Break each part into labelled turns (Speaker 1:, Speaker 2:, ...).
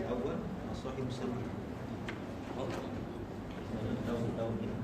Speaker 1: أول صاحب سر tahun ini.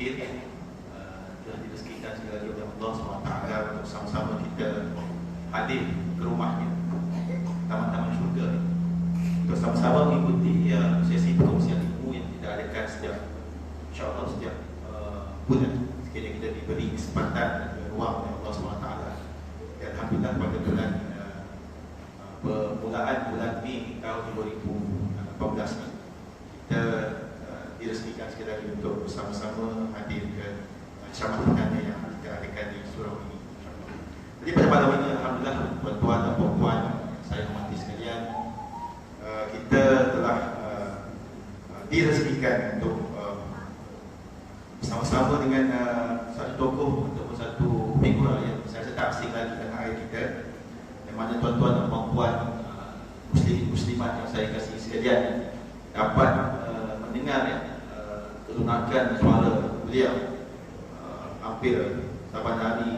Speaker 1: Telah direzekikan segala oleh Allah SWT untuk sama-sama kita hadir ke rumahnya, taman-taman syurga ni, untuk sama-sama mengikuti sesi perkongsian ilmu yang kita adakan setiap, insyaAllah setiap bulan sekiranya kita diberi kesempatan dan ruang oleh Allah SWT. Dan alhamdulillah pada bulan permulaan bulan Mei tahun 2014 ni kita direzekikan sekali lagi untuk bersama-sama hadir ke ceramah perdana yang kita adakan di surau ini. Jadi pada malam ini alhamdulillah tuan-tuan dan puan-puan saya hormati sekalian, kita telah direzekikan untuk bersama-sama dengan satu tokoh ataupun satu figur yang saya rasa tak asing lagi dalam hari kita, yang mana tuan-tuan dan puan-puan muslimat yang saya kasih sekalian dapat mendengar kelunakan suara beliau hampir saban hari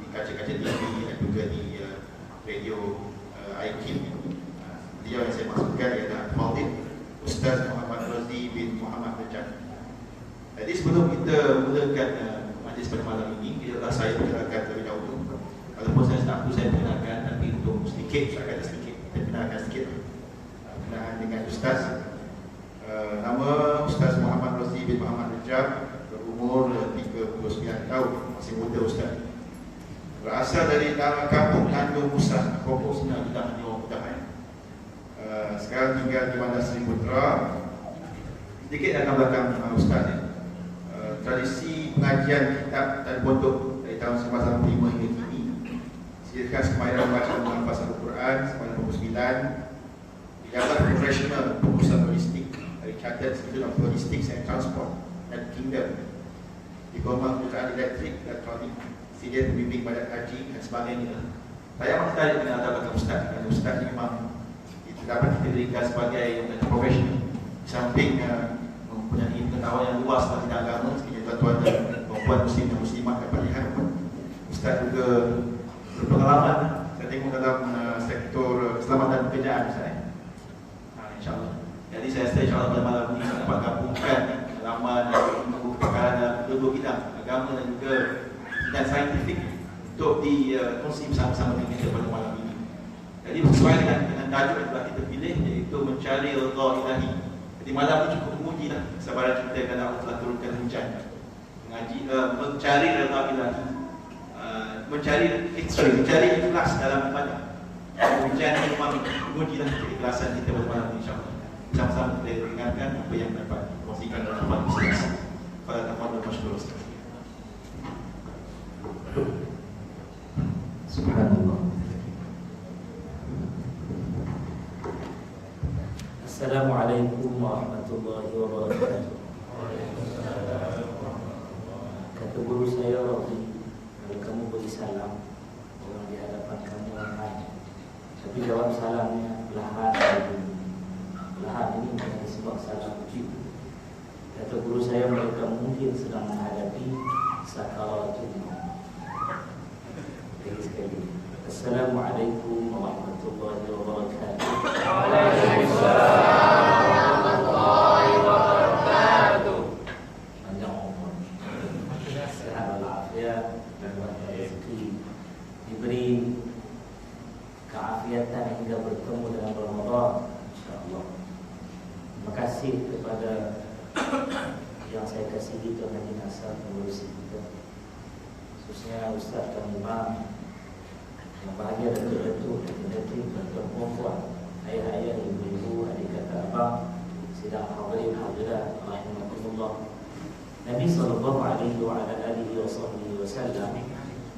Speaker 1: di kaca-kaca TV dan juga di radio IQ. Beliau yang saya maksudkan ialah Fadil Ustaz Muhammad Razi bin Muhammad Rajab. Jadi sebelum kita mulakan majlis pada malam ini, biarlah saya perkenalkan terlebih dahulu. Walaupun saya tak perlu saya perkenalkan, tapi untuk sedikit, saya kata sedikit, kita perkenalkan sedikit perkenalan dengan Ustaz. Nama Ustaz Muhammad Razi bin Muhammad Rajab, berumur 39 tahun, masih muda Ustaz. Berasal dari kampung Tanjung Musa, Pokok Senang, Kedah, Jawa Utara. Sekarang tinggal di Bandar Seri Putra. Sedikit latar belakang Ustaz ni. Tradisi pengajian kitab dan pondok dari tahun 1995 hingga kini, sediakan sembahyang bacaan menghafaz Al-Quran sembahyang pukul 9, didapat profesional pengurusan logistik dari Chartered Institute of Logistics and Transport dan Kingdom, diploma kenderaan elektrik dan elektronik, sedia pembimbing badan haji dan sebagainya. Saya amat tertarik dengan latar belakang Ustaz, kerana Ustaz ini memang dapat kita berikan sebagai profesional, di samping mempunyai pengetahuan yang luas tentang bidang agama. Sekiranya tuan-tuan dan puan muslim dan muslimat dapat lihat, Ustaz juga berpengalaman saya tengok dalam sektor keselamatan pekerjaan Ustaz. InsyaAllah. Jadi saya rasa insyaAllah pada malam ini dapat gabungkan pengalaman dan ilmu perkara dalam kedua kita bidang agama dan juga bidang saintifik untuk dikongsi bersama-sama dengan kita pada malam ini. Jadi sesuai dengan tajuk yang telah kita pilih, iaitu mencari redha ilahi. Jadi malam ini cukup memujilah kesabaran kita kerana Allah telah turunkan hujan. Mencari redha ilahi, mencari ikhlas dalam ibadah. Hujan ini memang memujilah keikhlasan kita pada malam ini, insyaAllah. Sama-sama kita dengarkan apa yang dapat dikongsikan dalam malam ini. Pada tafadhal masykur Ustaz.
Speaker 2: Subhanallah. Assalamualaikum warahmatullahi wabarakatuh. Kata guru saya, Rabi, kalau kamu beri salam, orang di hadapan kamu ramai, tapi jawab salamnya perlahan. Perlahan ini bukan sebab salam wujud. Kata guru saya, mereka mungkin sedang menghadapi sakaratul maut. Lagi sekali, Assalamualaikum warahmatullahi wabarakatuh. Waalaikumsalam warahmatullahi wabarakatuh. Panjang umur, sehat walafiat, dan rezeki, diberi keafiatan hingga bertemu dengan Ramadan, insyaAllah. Terima kasih kepada yang saya kasihi Tuan Haji Nasar mengurusi kita, khususnya Ustaz dan Imam yang bahagia datuk-datuk, datuk-datuk, tuan-tuan, ayah-ayah, ibu-ibu, adik kakak abang, sidang hadirin hadirat rahimakumullah. Nabi sallallahu alaihi wa ala alihi wasallam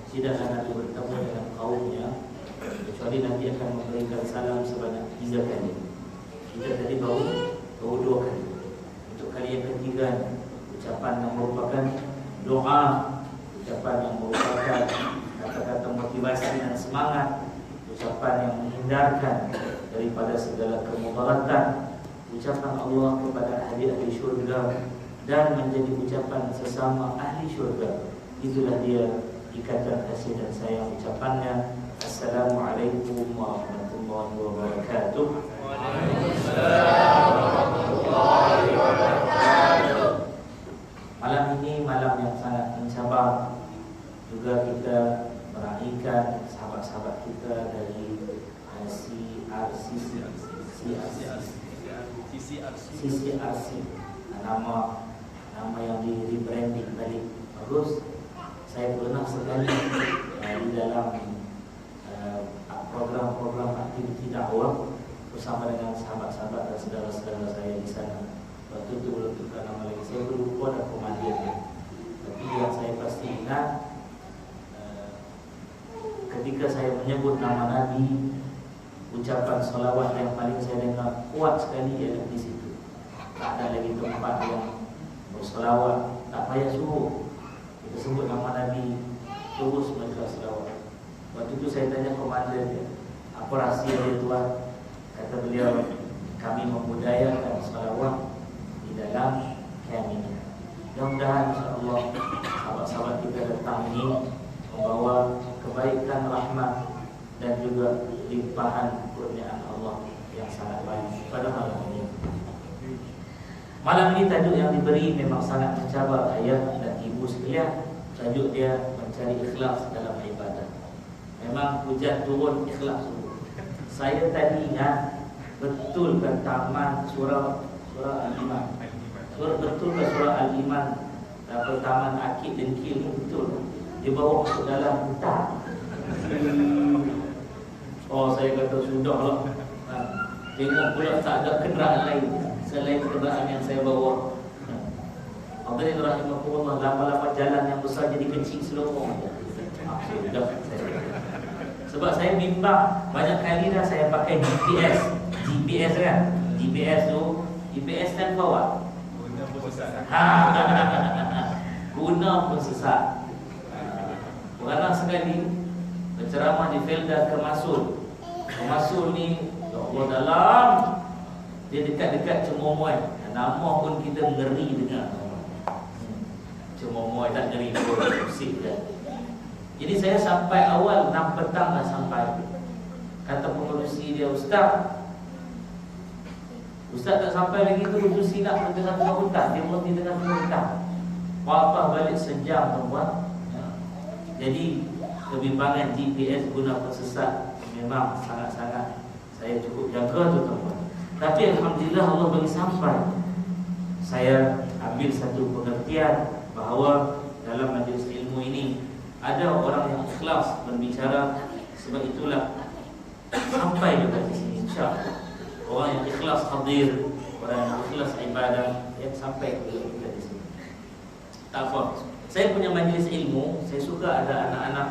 Speaker 2: tidak akan bertemu dengan kaumnya kecuali Nabi akan memberikan salam sebanyak 3 kali. Kita tadi baru 2 kali. Untuk kali yang ketiga, ucapan yang merupakan doa, ucapan yang merupakan kata-kata motivasi dan semangat, ucapan yang menghindarkan daripada segala kemudaratan, ucapan Allah kepada ahli-ahli syurga, dan menjadi ucapan sesama ahli syurga. Itulah dia ikatan kasih dan sayang ucapannya. Assalamualaikum warahmatullahi wabarakatuh. Waalaikumsalam warahmatullahi wabarakatuh. Malam ini malam yang sangat mencabar. Juga kita meraihkan sahabat-sahabat kita dari CCRC, nama yang di rebranding balik bagus. Saya pernah sekali di dalam program-program aktiviti dakwah bersama dengan sahabat-sahabat dan saudara-saudara saya di sana. Waktu itu belum tukar nama lagi, saya lupa dan komandirnya. Tapi yang saya pasti ingat, ketika saya menyebut nama Nabi, ucapan salawat yang paling saya dengar kuat sekali ialah di situ. Tak ada lagi tempat yang bersalawat, tak payah suruh. Kita sebut nama Nabi, terus mereka salawat. Waktu itu saya tanya komandan dia, apa rahsia dia Tuhan? Kata beliau, kami membudayakan salawat di dalam kami. Mudah-mudahan insyaAllah sahabat-sahabat kita datang ini membawa kebaikan, rahmat dan juga limpahan kurniaan Allah yang sangat baik pada malam ini. Malam ini tajuk yang diberi memang sangat mencabar ayah dan ibu sekalian. Tajuk dia mencari ikhlas dalam ibadah. Memang hujan turun ikhlas. Saya tadi ingat betul ke taman surah Al-Iman. Betul ke surah Al-Iman pertaman Akid Dengkil ni betul. Dia bawa masuk dalam hutan. Oh, saya kata sudah lah. Tengok pula tak ada kenderaan lain selain kenderaan yang saya bawa. Hadirin rahimakumullah, lama-lama jalan yang besar jadi kecil selopong aja. Sudah. Sebab saya bimbang, banyak kali dah saya pakai GPS kan. GPS tu, GPS kan bawa. Guna pun sesat. Pernah sekali berceramah di Felda Kemasul. Kemasul ni, ya Allah dalam, dia dekat-dekat Cemomoy. Nama pun kita ngeri dengar. Cemomoy tak ngeri pun, pusing kan. Jadi saya sampai awal 6 petang dah sampai. Kata pengurusi dia, Ustaz tak sampai lagi tu, pengurusi nak tengah-tengah hutan. Dia mau di tengah-tengah hutan. Wafah balik sejam tuan-tuan. Jadi kebimbangan GPS guna pesesat memang sangat-sangat saya cukup jaga tu tuan-tuan. Tapi alhamdulillah Allah bagi sampai. Saya ambil satu pengertian bahawa dalam majlis ilmu ini ada orang yang ikhlas berbicara, sebab itulah sampai juga di sini insya-Allah. Orang yang ikhlas hadir, orang yang ikhlas ibadah, yang sampai juga di sini. Tak apa. Saya punya majlis ilmu, saya suka ada anak-anak.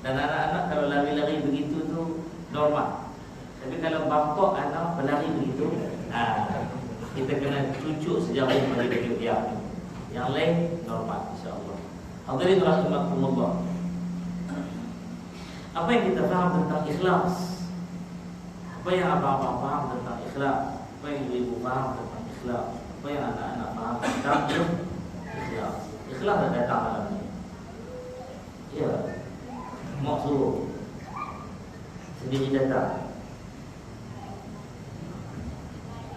Speaker 2: Dan anak-anak kalau lari-lari begitu tu normal. Tapi kalau bapa anak berlari begitu, kita kena cucuk sejauh pada hidup dia. Yang lain normal insya-Allah. Hadirin rahimakumullah. Apa yang kita faham tentang ikhlas? Apa yang abang-abang faham tentang ikhlas? Apa yang ibu faham tentang ikhlas? Apa yang anak-anak faham tentang ikhlas? Ikhlas dah datang malam ni. Ya, mak suruh sendiri datang.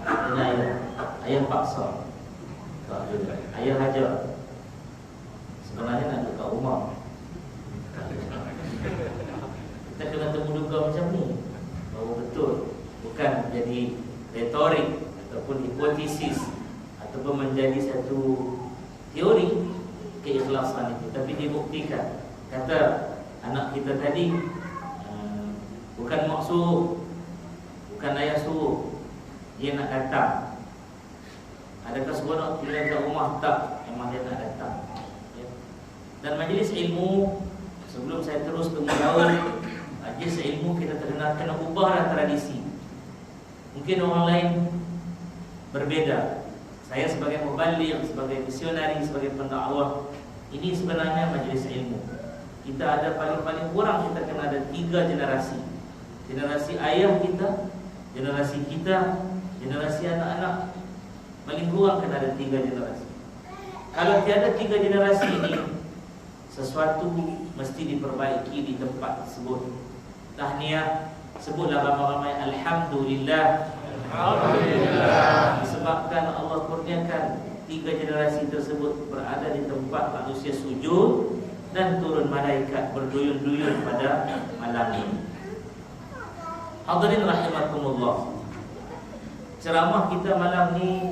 Speaker 2: Dengan ayah paksa. Tak ada. Ayah hajar. Sebenarnya nak duduk kat rumah. Kita kena temu duga macam ni. Bahawa betul. Bukan jadi retorik ataupun hipotesis ataupun menjadi satu teori keikhlasan itu, tapi dibuktikan. Kata anak kita tadi, bukan mak suruh, bukan ayah suruh, dia nak datang. Adakah seronok tinggal kat rumah? Tak, memang dia nak datang. Dan majlis ilmu, sebelum saya terus ke mudaul, majlis ilmu kita kena ubahlah tradisi. Mungkin orang lain berbeza. Saya sebagai mubaligh, sebagai misionari, sebagai pendakwah, ini sebenarnya majlis ilmu. Kita ada paling-paling kurang kita kena ada 3 generasi. Generasi ayah kita, generasi kita, generasi anak-anak. Paling kurang kena ada 3 generasi. Kalau tiada 3 generasi ini, sesuatu mesti diperbaiki di tempat tersebut. Tahniah, sebutlah ramai-ramai alhamdulillah. Alhamdulillah. Disebabkan Allah kurniakan 3 generasi tersebut berada di tempat manusia sujud dan turun malaikat berduyun-duyun pada malam ini. Hadirin rahimakumullah. Ceramah kita malam ni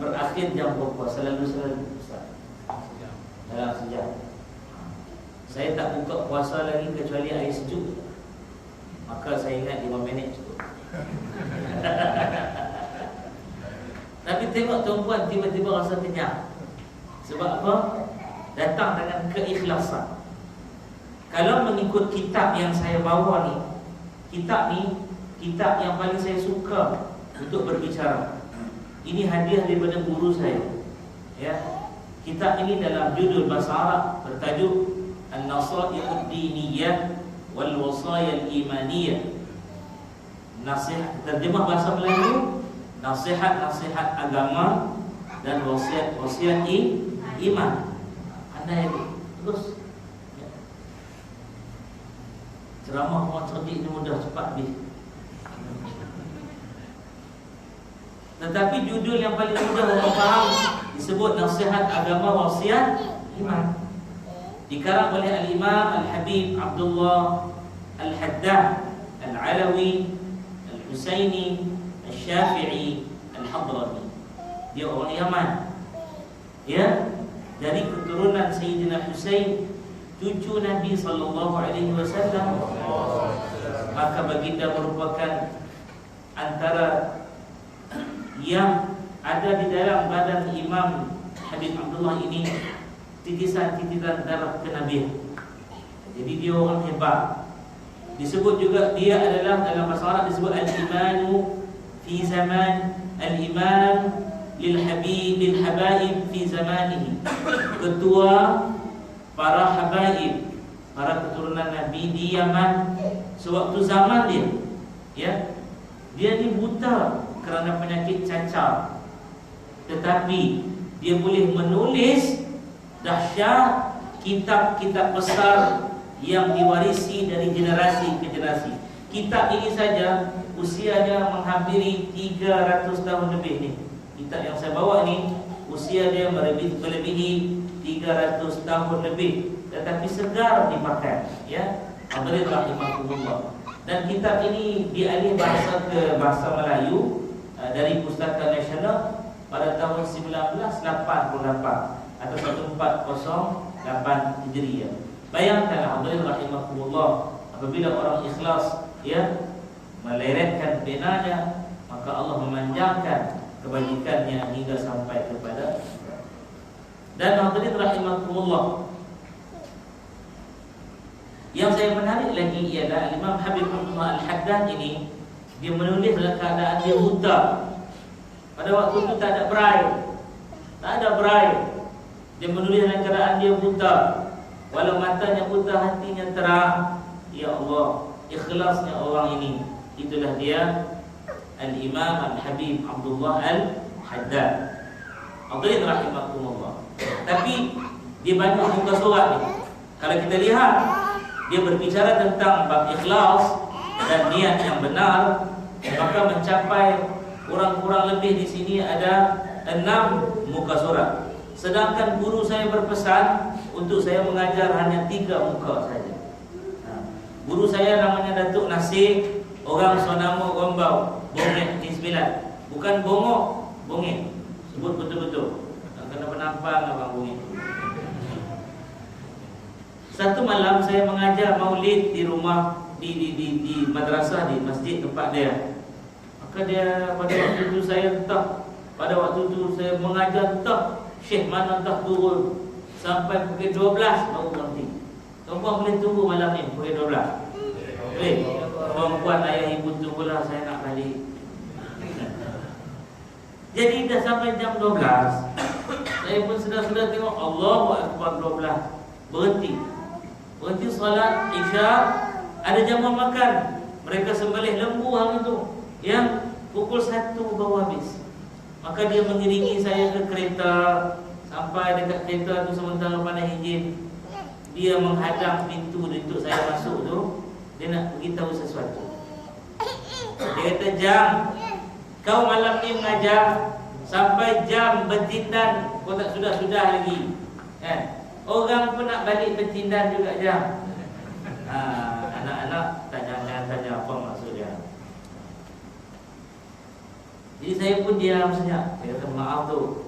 Speaker 2: berakhir jam berapa? Selalu Ustaz? Dalam sejam. Saya tak buka puasa lagi kecuali air sejuk. Maka saya ingat 5 minit cukup. Tapi tengok tuan-puan tiba-tiba rasa kenyang. Sebab apa? Datang dengan keikhlasan. Kalau mengikut kitab yang saya bawa ni, kitab yang paling saya suka untuk berbicara. Ini hadiah daripada guru saya. Ya. Kitab ini dalam judul bahasa Arab bertajuk An-Nasai'ud Diniyah wal Wasaya Al-Imaniyah. Nasihat, terjemah bahasa Melayu, nasihat-nasihat agama dan wasiat-wasiat iman. Anda itu terus ceramah orang cerdik ni mudah cepat habis. Tetapi judul yang paling mudah orang faham disebut nasihat agama wasiat iman. Dikarang oleh Al-Imam Al-Habib Abdullah Al-Haddad Al-Alawi Al-Husaini Al-Syafi'i Al-Hadrami. Dia orang Yaman. Ya, dari keturunan Sayyidina Husain, cucu Nabi SAW. Maka baginda merupakan antara yang ada di dalam badan Imam Habib Abdullah ini titisan-titisan darah kenabian. Jadi dia orang hebat. Disebut juga dia adalah dalam bahasa Arab disebut al-imanu fi zaman al-iman lil habib bil habaib fi zamanihi. Ketua para habaib, para keturunan Nabi di Yaman sewaktu zaman dia. Ya. Dia ni buta kerana penyakit cacar. Tetapi dia boleh menulis dahsyat kitab-kitab besar yang diwarisi dari generasi ke generasi. Kitab ini saja usianya menghampiri 300 tahun lebih ni. Kitab yang saya bawa ni usia dia melebihi 300 tahun lebih, tetapi segar dipakai, ya. Hadirin rahimakumullah. Dan kitab ini dialih bahasa ke bahasa Melayu dari Pustaka Nasional pada tahun 1988 atau 1408 Hijriah. Bayangkanlah hadirin rahimakumullah, apabila orang ikhlas, ya, meleretkan penanya, maka Allah memanjangkan kebajikannya hingga sampai kepada. Dan hadirin rahimakumullah, yang saya menarik lagi ialah Imam Habib Al-Haddad ini, dia menulis dalam keadaan dia buta. Pada waktu itu tak ada braille. Dia menulis dalam keadaan dia buta. Walau matanya buta, hatinya terang. Ya Allah, ikhlasnya orang ini. Itulah dia Al-Imam Al-Habib Abdullah Al-Haddad. Hadirin rahimakumullah. Tapi di banyak muka surat ni, kalau kita lihat, dia berbicara tentang bab ikhlas dan niat yang benar, maka mencapai kurang-kurang lebih di sini ada 6 muka surat. Sedangkan guru saya berpesan untuk saya mengajar hanya 3 muka saja. Guru saya namanya Datuk Nasir, orang Sonamo Gombau, Bongek di 9. Bukan Bongok, Bongek. Sebut betul-betul. Kena penampang abang Bongek. Satu malam saya mengajar maulid di rumah, di madrasah, di masjid tempat dia. Maka dia pada waktu itu saya mengajar entah Syekh mana entah turun sampai pukul 12 baru berhenti. Tuan-tuan boleh tunggu malam ni pukul 12. Boleh? Puan-puan ayah ibu tunggulah, saya nak balik. Jadi dah sampai jam 12. Saya pun sudah tengok Allahu Akbar 12. Berhenti solat Isya, ada jamuan makan. Mereka sembelih lembu hari itu, yang pukul 1 baru habis. Maka dia mengiringi saya ke kereta. Sampai dekat kereta tu sementara pandai hijin, dia menghadang pintu untuk saya masuk tu. Dia nak beritahu sesuatu. Dia kata, "Jam, kau malam ni mengajar sampai jam bertindan, kau tak sudah-sudah lagi, kan? Orang pun nak balik bertindan juga, Jam." Anak-anak tanya apa maksud dia. Jadi saya pun diam senyap. Saya kata, "Maaf tu,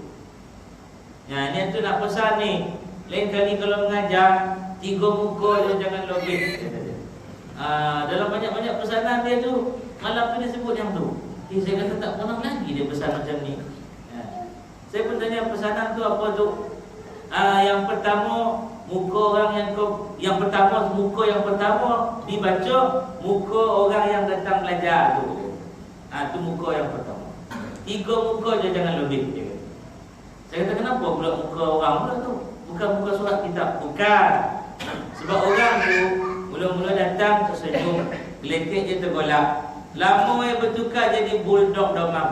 Speaker 2: ya, ni tu nak pesan ni, lain kali kalau mengajar 3 muka je, jangan lebih." Dalam banyak-banyak pesanan dia tu, malam tu dia sebut yang tu. Saya kata tak pernah lagi dia pesan macam ni. Saya pun tanya, pesanan tu apa tu? Yang pertama, muka orang yang pertama dibaca muka orang yang datang belajar tu. Tu muka yang pertama. 3 muka je, jangan lebih. Saya kata, kenapa pula muka orang pula tu? Bukan muka surat kitab. Bukan. Sebab orang tu mula-mula datang tersenyum, geletek je tergolak. Lama bertukar jadi bulldog domam.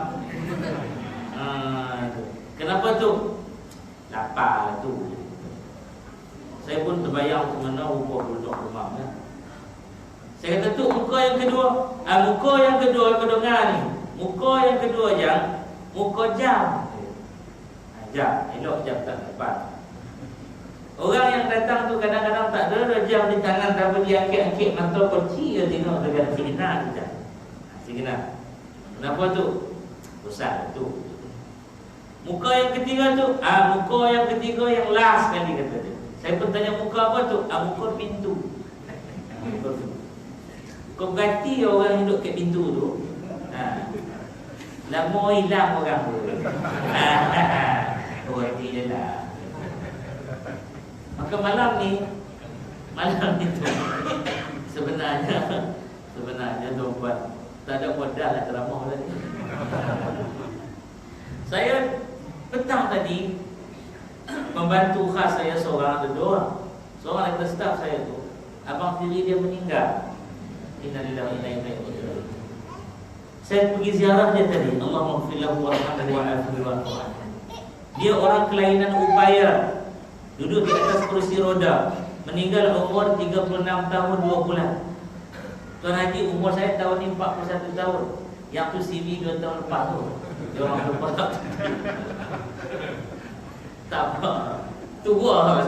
Speaker 2: Kenapa tu? Lapar lah tu. Saya pun terbayang macam mana rupa bulldog domam, ya? Saya kata tu muka yang kedua. Muka yang kedua kau dengar ni. Muka yang kedua yang muka jam. Jam, elok jam tak tepat. Orang yang datang tu kadang-kadang tak ada jam di tangan, tapi dia akik-akik mata kunci dia tengok dekat signal je. Signal. Kenapa tu? Besar tu. Muka yang ketiga tu, muka yang ketiga yang last kali kata dia. Saya pun tanya muka apa tu? Muka pintu. Kau ganti orang hidup kat pintu tu. Lama hilang orang tu. Kau ganti je lah. Maka malam ni tu sebenarnya tuan-tuan, tak ada modal lah ceramah tadi. Saya petang tadi membantu khas saya seorang, ada 2 orang. Seorang daripada staf saya tu, abang tiri dia meninggal. Innalillahi wa inna ilaihi raji'un. Saya pergi ziarah dia tadi. Allahumma ighfir lahu warhamhu wa'afihi wa'fu anhu. Dia orang kelainan upaya, duduk di atas kursi roda, meninggal umur 36 tahun 2 bulan. Tuan Haji, umur saya tahun ni 41 tahun. Yang tu CV 2 tahun lepas tu. Dia orang lupa tak. Tak apa. Tua.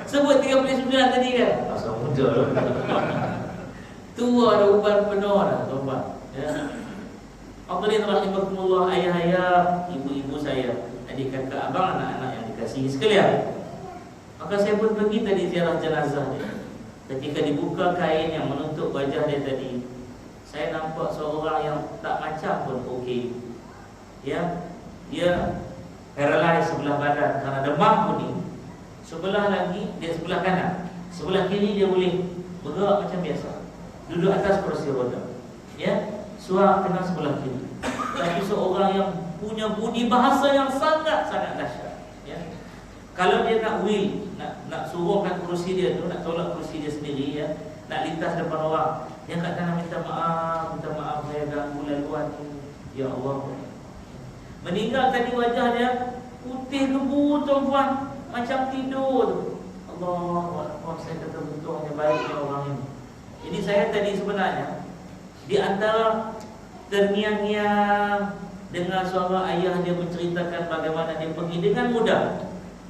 Speaker 2: Sebut 39 tadi kan. Masa muda. Tua dah uban penuh dah tuan. Ya. Hadirin rahimakumullah, ayah-ayah, ibu-ibu saya, adik kakak abang, anak-anak yang dikasihi sekalian. Maka saya pun pergi tadi ziarah jenazah dia. Ketika dibuka kain yang menutup wajah dia tadi, saya nampak seorang yang tak macam pun okey. Ya, dia paralyzed sebelah badan kerana demam kuning. Sebelah lagi, dia sebelah kanan. Sebelah kiri dia boleh bergerak macam biasa. Duduk atas kursi roda. Ya, suara kena sebelah kiri. Tapi seorang yang punya budi bahasa yang sangat-sangat dahsyat. Ya. Kalau dia nak will, nak suruhkan kursi dia tu, nak tolak kursi dia sendiri, ya, nak lintas depan orang, dia kata minta maaf saya ganggu laluan tu. Ya Allah. Meninggal tadi wajah dia putih kebu tuan-puan, macam tidur tu. Allah, saya kata betulnya baiknya orang ini. Jadi saya tadi sebenarnya di antara terngiang-ngiang dengan suara ayah dia menceritakan bagaimana dia pergi dengan mudah.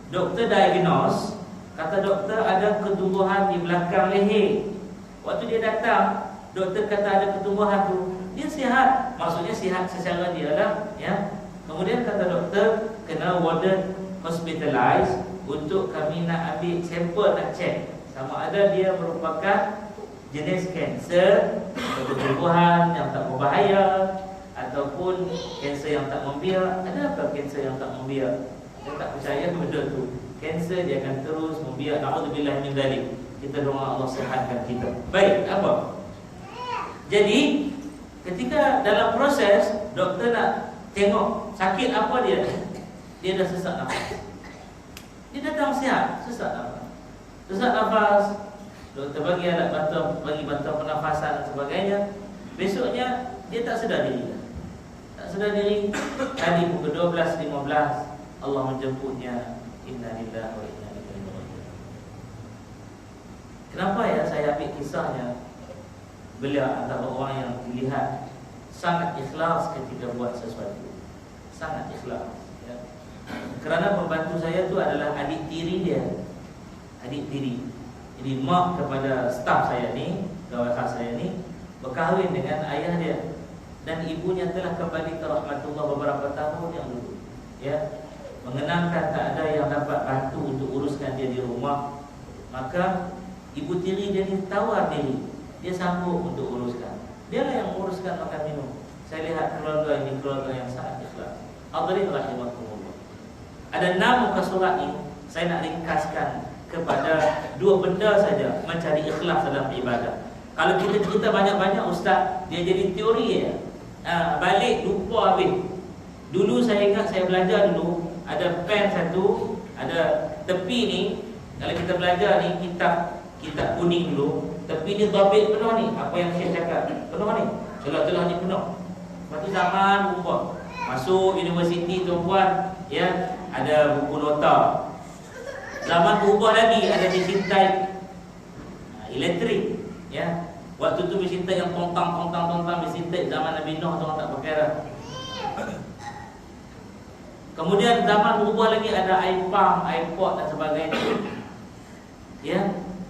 Speaker 2: Doktor diagnose, kata doktor ada ketumbuhan di belakang leher. Waktu dia datang, doktor kata ada ketumbuhan tu, dia sihat. Maksudnya sihat secara dia lah, ya. Kemudian kata doktor kena warded hospitalized untuk kami nak ambil sampel, nak check sama ada dia merupakan jenis kanser atau ketumbuhan yang tak berbahaya ataupun kanser yang tak membiak. Ada apa kanser yang tak membiak? Saya tak percaya benda tu. Kanser dia akan terus membiak. Na'udzubillah min dzalik. Kita doa Allah sihatkan kita. Baik, apa? Jadi ketika dalam proses doktor nak tengok sakit apa dia, dia dah sesak nafas. Dia datang sihat, sesak nafas. Sesak nafas, doktor bagi alat bantuan, bagi bantuan pernafasan dan sebagainya. Besoknya dia tak sedar diri. Tak sedar diri. Tadi pukul 12.15 Allah menjemputnya. Inna lillahi wa inna ilaihi raji'un. Kenapa ya saya ambil kisahnya? Beliau antara orang yang dilihat sangat ikhlas ketika buat sesuatu. Sangat ikhlas, ya. Kerana pembantu saya tu adalah adik tiri dia. Adik tiri. Jadi mak kepada staf saya ni, pegawai khas saya ni, berkahwin dengan ayah dia. Dan ibunya telah kembali ke rahmatullah beberapa tahun yang lalu, ya. Mengenangkan tak ada yang dapat bantu untuk uruskan dia di rumah, maka ibu tiri dia ni tawar diri. Dia sanggup untuk uruskan. Dialah yang menguruskan makan minum. Saya lihat keluarga ini keluarga yang sangat ikhlas. Hadirin rahimakumullah. Ada 6 muka surat ni. Saya nak ringkaskan kepada 2 benda saja mencari ikhlas dalam ibadah. Kalau kita cerita banyak-banyak, ustaz, dia jadi teori ya. Balik lupa habis. Dulu saya ingat saya belajar dulu, ada pen satu, ada tepi ni. Kalau kita belajar ni kitab kuning dulu, tepi ni dhabit penuh ni. Apa yang saya cakap penuh ni. Celah-celah ni penuh. Lepas tu zaman berubah. Masuk universiti tuan-puan, ya, ada buku nota. Zaman berubah lagi, ada mesin type elektrik, ya. Waktu tu mesin type yang tongtang mesin type zaman Nabi Nuh tu orang tak pakai dah. Kemudian zaman berubah lagi, ada iPhone, iPod dan sebagainya. Ya,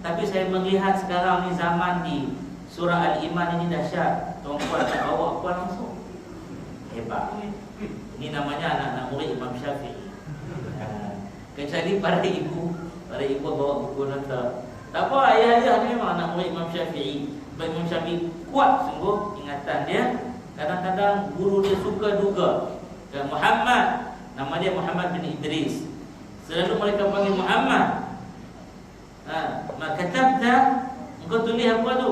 Speaker 2: tapi saya melihat sekarang ni zaman di surah Al-Iman ini dahsyat. Tuan-puan tak bawa puan langsung. Hebat. Ini namanya anak-anak murid Imam Syafi'i. Kecuali para ibu bawa buku nota. Tak apa, ayah-ayah ni memang anak murid Imam Syafi'i. Imam Syafi'i kuat sungguh ingatan dia. Kadang-kadang guru dia suka duga. Dan Muhammad, nama dia Muhammad bin Idris. Selalu mereka panggil Muhammad. Maka kata engkau tulis apa tu?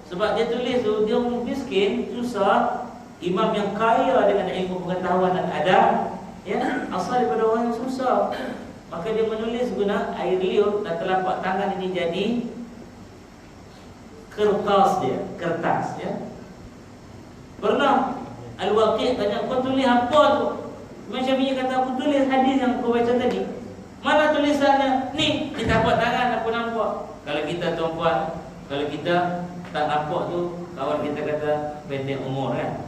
Speaker 2: Sebab dia tulis tu, dia miskin, susah. Imam yang kaya dengan ilmu pengetahuan dan adab, ya, asal daripada orang yang susah. Maka dia menulis guna air liur dan telapak tangan ini jadi kertas dia, kertas, ya. Pernah Al-Waqi' tanya, kau tulis apa tu? Imam Syafi'i kata, aku tulis hadis yang kau baca tadi. Mana tulisannya? Ni, di tapak tangan aku nampak. Kalau kita tuan-puan, kalau kita tak nampak tu, kawan kita kata pendek umur kan.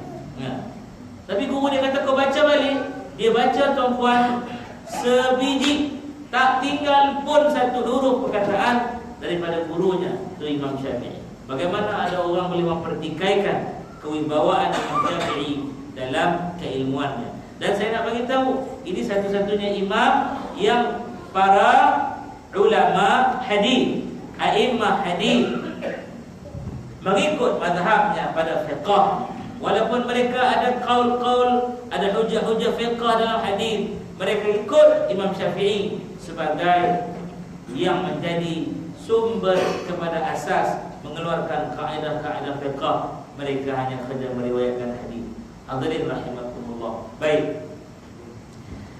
Speaker 2: Tapi guru dia kata kau baca balik. Dia baca tuan-puan sebiji Tak tinggal pun satu huruf perkataan daripada gurunya, itu Imam Syafi'i. Bagaimana ada orang boleh mempertikaikan kewibawaan Imam Syafi'i dalam keilmuannya. Dan saya nak bagi tahu, ini satu-satunya imam yang para ulama hadis, a'immah hadis, mengikut mazhabnya pada fiqh. Walaupun mereka ada qaul-qaul, ada hujah-hujah fiqh dalam hadis, mereka ikut Imam Syafi'i sebagai yang menjadi sumber kepada asas mengeluarkan kaedah-kaedah fiqh. Mereka hanya kerja meriwayatkan hadis. Hadirin rahimakumullah. Baik.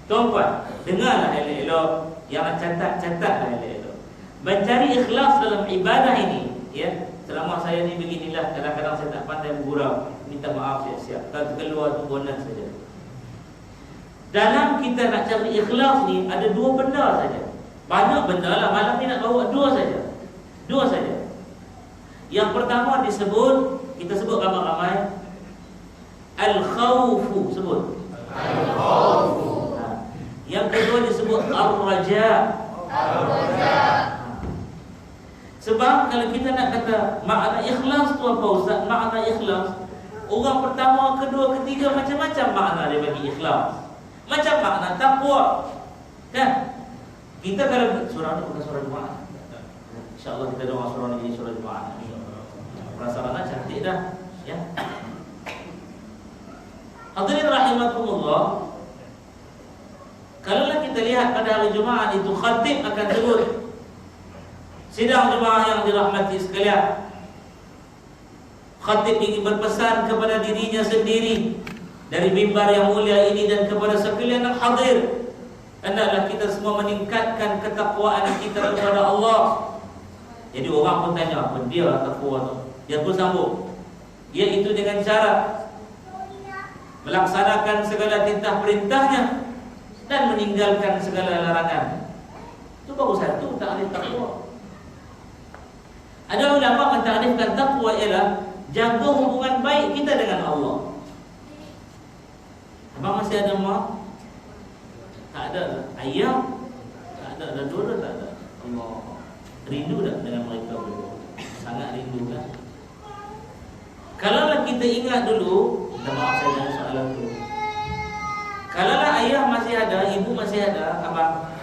Speaker 2: Tuan-tuan, dengarlah elok-elok, yang catat-catatlah elok-elok. Mencari ikhlas dalam ibadah ini, ya. Selama saya ni beginilah, kadang-kadang saya tak pandai bergurau. Minta maaf siap-siap. Kalau keluar tu bonus saja. Dalam kita nak cari ikhlas ni ada dua benda saja. Banyak benda lah, malam ni nak bawa dua saja. Dua saja. Yang pertama disebut, kita sebut ramai-ramai, al-khawfu, sebut al-khawfu. Yang kedua disebut ar-raja. Ar-raja. Sebab kalau kita nak kata makna ikhlas tu apa Ustaz? Makna ikhlas, orang pertama, kedua, ketiga macam-macam makna dia bagi ikhlas. Macam makna takwa. Kan? Kita kalau surah ni bukan surah Jumaat. InsyaAllah kita doa surah ni jadi surah Jumaat. Perasaan cantik dah, ya. Hadirin rahimakumullah. Kalaulah kita lihat pada hari Jumaat itu, khatib akan sebut sidang jemaah yang dirahmati sekalian. Khatib ingin berpesan kepada dirinya sendiri dari mimbar yang mulia ini dan kepada sekalian yang hadir, hendaklah kita semua meningkatkan ketakwaan kita kepada Allah. Jadi orang pun tanya, apa dia takwa tu? Dia pun sambung, iaitu dengan cara melaksanakan segala titah perintahnya dan meninggalkan segala larangan. Itu baru satu takrif takwa. Ada ulama mentakrifkan takwa ialah jaga hubungan baik kita dengan Allah. Abang masih ada mak? Tak ada. Ayah? Tak ada. Ada dua tak ada. Allah. Rindu tak dengan mereka berdua? Sangat rindu kan? Kalaulah kita ingat dulu, minta maaf saya dengan soalan tu. Kalaulah ayah masih ada, ibu masih ada, abang,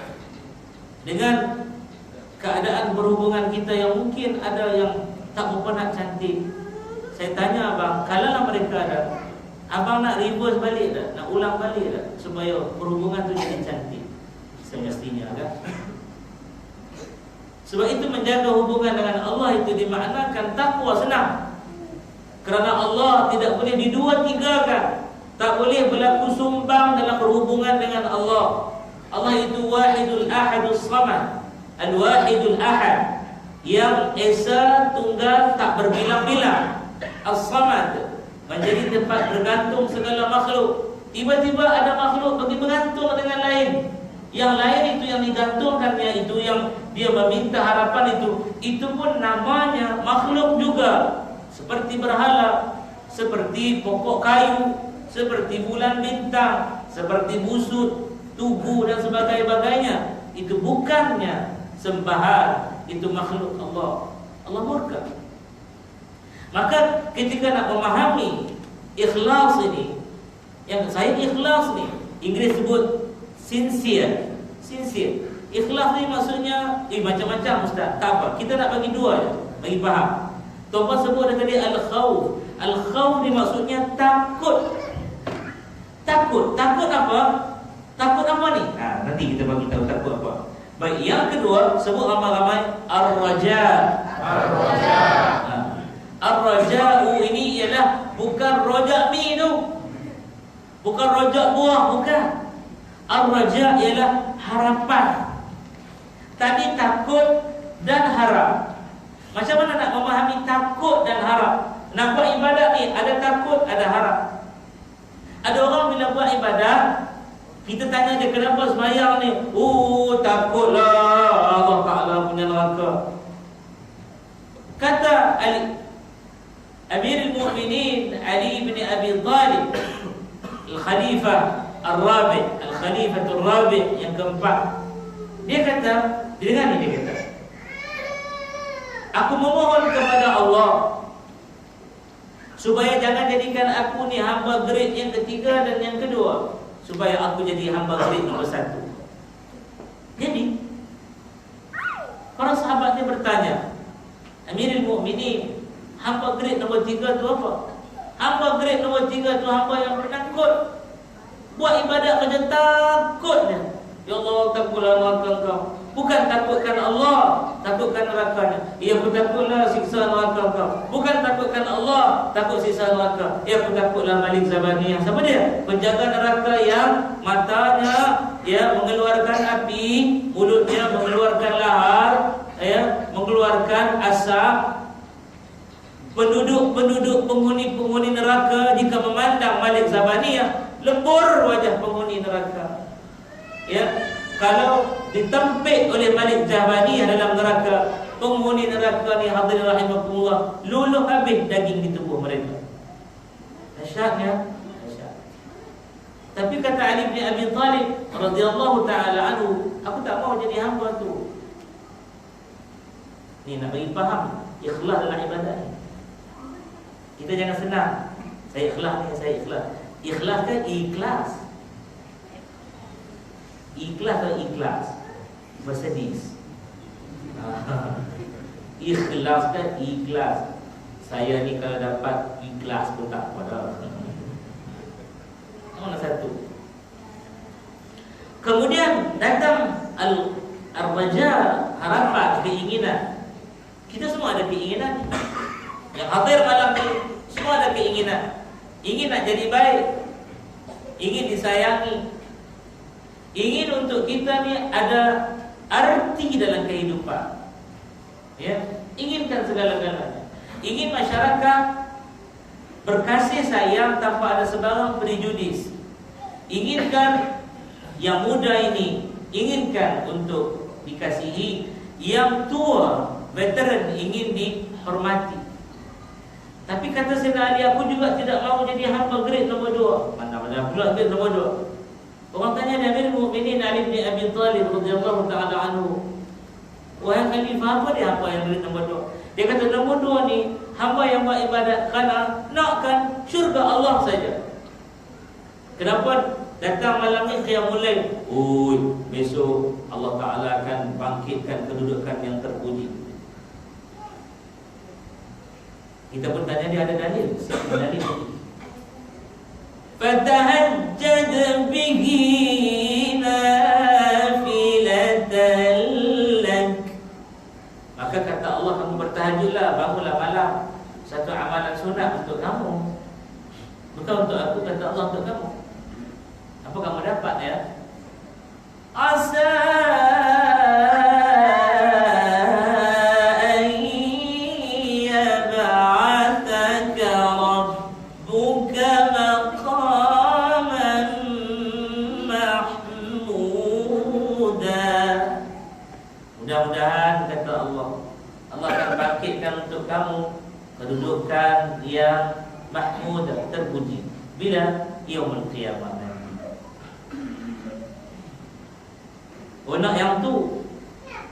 Speaker 2: dengan keadaan berhubungan kita yang mungkin ada yang tak berapa cantik, saya tanya abang, kalaulah mereka ada, abang nak reverse balik tak? Nak ulang balik tak? Supaya berhubungan tu jadi cantik. Semestinya kan? Sebab itu menjaga hubungan dengan Allah itu dimaknakan takwa senang. Kerana Allah tidak boleh didua-tigakan. Tak boleh berlaku sumbang dalam berhubungan dengan Allah. Allah itu wahidul ahadus samad, al-wahidul ahad, yang esa tunggal tak berbilang-bilang. As-samad, menjadi tempat bergantung segala makhluk. Tiba-tiba ada makhluk bagi bergantung dengan lain. Yang lain itu yang digantungkannya, itu yang dia meminta harapan itu pun namanya makhluk juga. Seperti berhala, seperti pokok kayu, seperti bulan bintang, seperti busut, tugu dan sebagainya. Itu bukannya sembahan, itu makhluk Allah. Allah murka. Maka ketika nak memahami ikhlas ini, yang saya ikhlas ni, Inggeris sebut sincere. Sincere. Ikhlas ni maksudnya macam-macam Ustaz. Tak apa, kita nak bagi dua je, bagi faham. Tuan-tuan sebut dengan dia al-khawf. Al-khawf ni maksudnya takut. Takut. Takut apa? Takut apa ni? Nanti kita bagi tahu takut apa. Baik, yang kedua sebut ramai-ramai ar-raja. Ar-raja. Ar-raja'u ini ialah bukan rojak mi tu. Bukan rojak buah, bukan. Ar-raja ialah harapan. Tadi takut dan harap. Macam mana nak memahami takut dan harap? Nak buat ibadat ni ada takut, ada harap. Ada orang bila buat ibadat, kita tanya dia kenapa sembahyang ni? Takutlah Allah Ta'ala punya neraka. Kata Amirul Mu'minin Ali bin Abi Thalib, Al-Khalifah Ar-Rabi', Al-Khalifatul Rabi' yang keempat, Dia kata, dengar ni, dia kata, aku memohon kepada Allah supaya jangan jadikan aku ni hamba grade yang ketiga dan yang kedua, supaya aku jadi hamba grade nombor 1. Jadi para sahabat ni bertanya, Amirul Mukminin, hamba grade nombor 3 tu apa? Hamba grade nombor 3 tu hamba yang penakut, buat ibadat macam takutnya. Ya Allah, takutlah neraka kau. Bukan takutkan Allah, takutkan nerakanya. Ya, aku takutlah siksa neraka kau. Bukan takutkan Allah, takut siksa neraka. Ya, aku takutlah Malik Zabaniyah. Siapa dia? Penjaga neraka yang matanya mengeluarkan api, mulutnya mengeluarkan lahar, mengeluarkan asap. Penduduk penghuni neraka jika memandang Malik Zabaniyah, lembur wajah penghuni neraka. Kalau ditempik oleh Malik Zabaniyah dalam neraka, penghuni neraka ni hadirin rahimakumullah, luluh habis daging di tubuh mereka. Dahsyatnya, dahsyat. Tapi kata Ali bin Abi Thalib radhiyallahu taala anhu, aku tak mau jadi hamba tu. Ni nak bagi faham ikhlas dalam ibadah ni. Kita jangan senang, saya ikhlas ni, saya ikhlas. Ikhlas kan ikhlas. Ikhlas atau ikhlas? Bersedis. Ikhlas kan ikhlas. Saya ni kalau dapat ikhlas pun tak apa dah. Mana satu. Kemudian datang al-raja, harapan, keinginan. Kita semua ada keinginan. Yang hadir malam ni semua ada keinginan. Ingin nak jadi baik, ingin disayangi, ingin untuk kita ni ada arti dalam kehidupan. Inginkan segala-galanya. Ingin masyarakat berkasih sayang tanpa ada sebarang prejudis. Inginkan yang muda ini, inginkan untuk dikasihi. Yang tua, veteran, ingin dihormati. Tapi kata Sayyidina Ali, aku juga tidak mau jadi hamba grade nombor 2. Mana-mana pula grade nombor 2. Orang tanya Amirul Mukminin Ali bin Abi Thalib radhiyallahu taala anhu, wahai khalifah, apa dia hamba yang grade nombor 2? Dia kata nombor 2 ni hamba yang buat ibadat kerana nakkan syurga Allah saja. Kenapa datang malam ni qiyamul lail? Besok Allah Taala akan bangkitkan kedudukan yang terpuji. Kita pun tanya, dia ada dalil. Siapa dalil? Fatahajjad bihi nafilatan lak. Maka kata Allah, kamu bertahajudlah, bangunlah malam, satu amalan sunat untuk kamu. Bukan untuk aku, kata Allah, untuk kamu. Apa kamu dapat ya? Asa untuk kamu kedudukan yang mahmud, terpuji bila yaumul qiyamah nanti. Nak yang tu.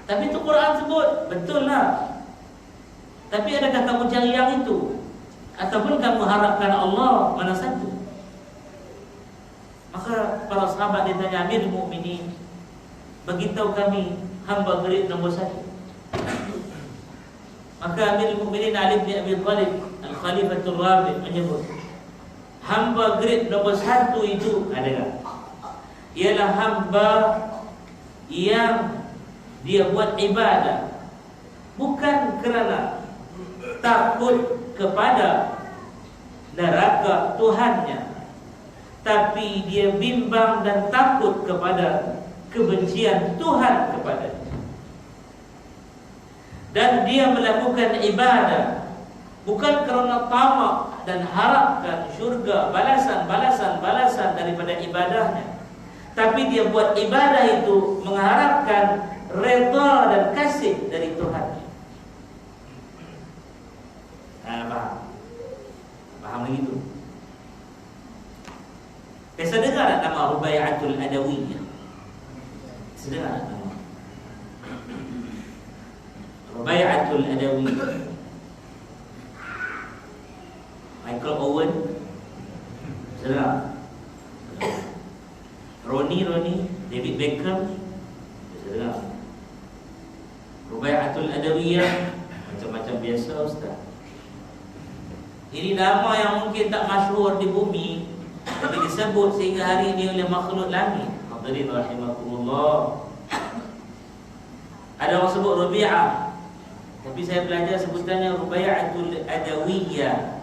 Speaker 2: Tapi tu Quran sebut, betul lah. Tapi adakah kamu cari yang itu? Ataupun kamu harapkan Allah mana satu? Maka para sahabat dia tanya, Amirul Mukminin, beritahu kami hamba grade nombor 1. Maka Amirul Mukminin Ali bin Abi Thalib Al-Khalifatul Rabi' menyebut, hamba grade nombor 1 itu adalah ialah hamba yang dia buat ibadah bukan kerana takut kepada neraka Tuhannya, tapi dia bimbang dan takut kepada kebencian Tuhan kepadanya. Dan dia melakukan ibadah bukan kerana tamak dan harapkan syurga, balasan daripada ibadahnya, tapi dia buat ibadah itu mengharapkan redha dan kasih dari Tuhan. Faham? Faham begitu? Saya dengar nama Rubai'atul Adawiyah. Saya dengar nama. Rubai'atul Adawi, Michael Owen, sedang Ronnie, David Beckham, sedang Rubai'atul Adawiyah, macam-macam biasa ustaz. Ini nama yang mungkin tak masyhur di bumi, tapi disebut sehingga hari ini oleh makhluk langit. Hadirin rahimakumullah. Ada orang sebut Rabi'ah, tapi saya belajar sebutannya Rubai'atul Adawiyah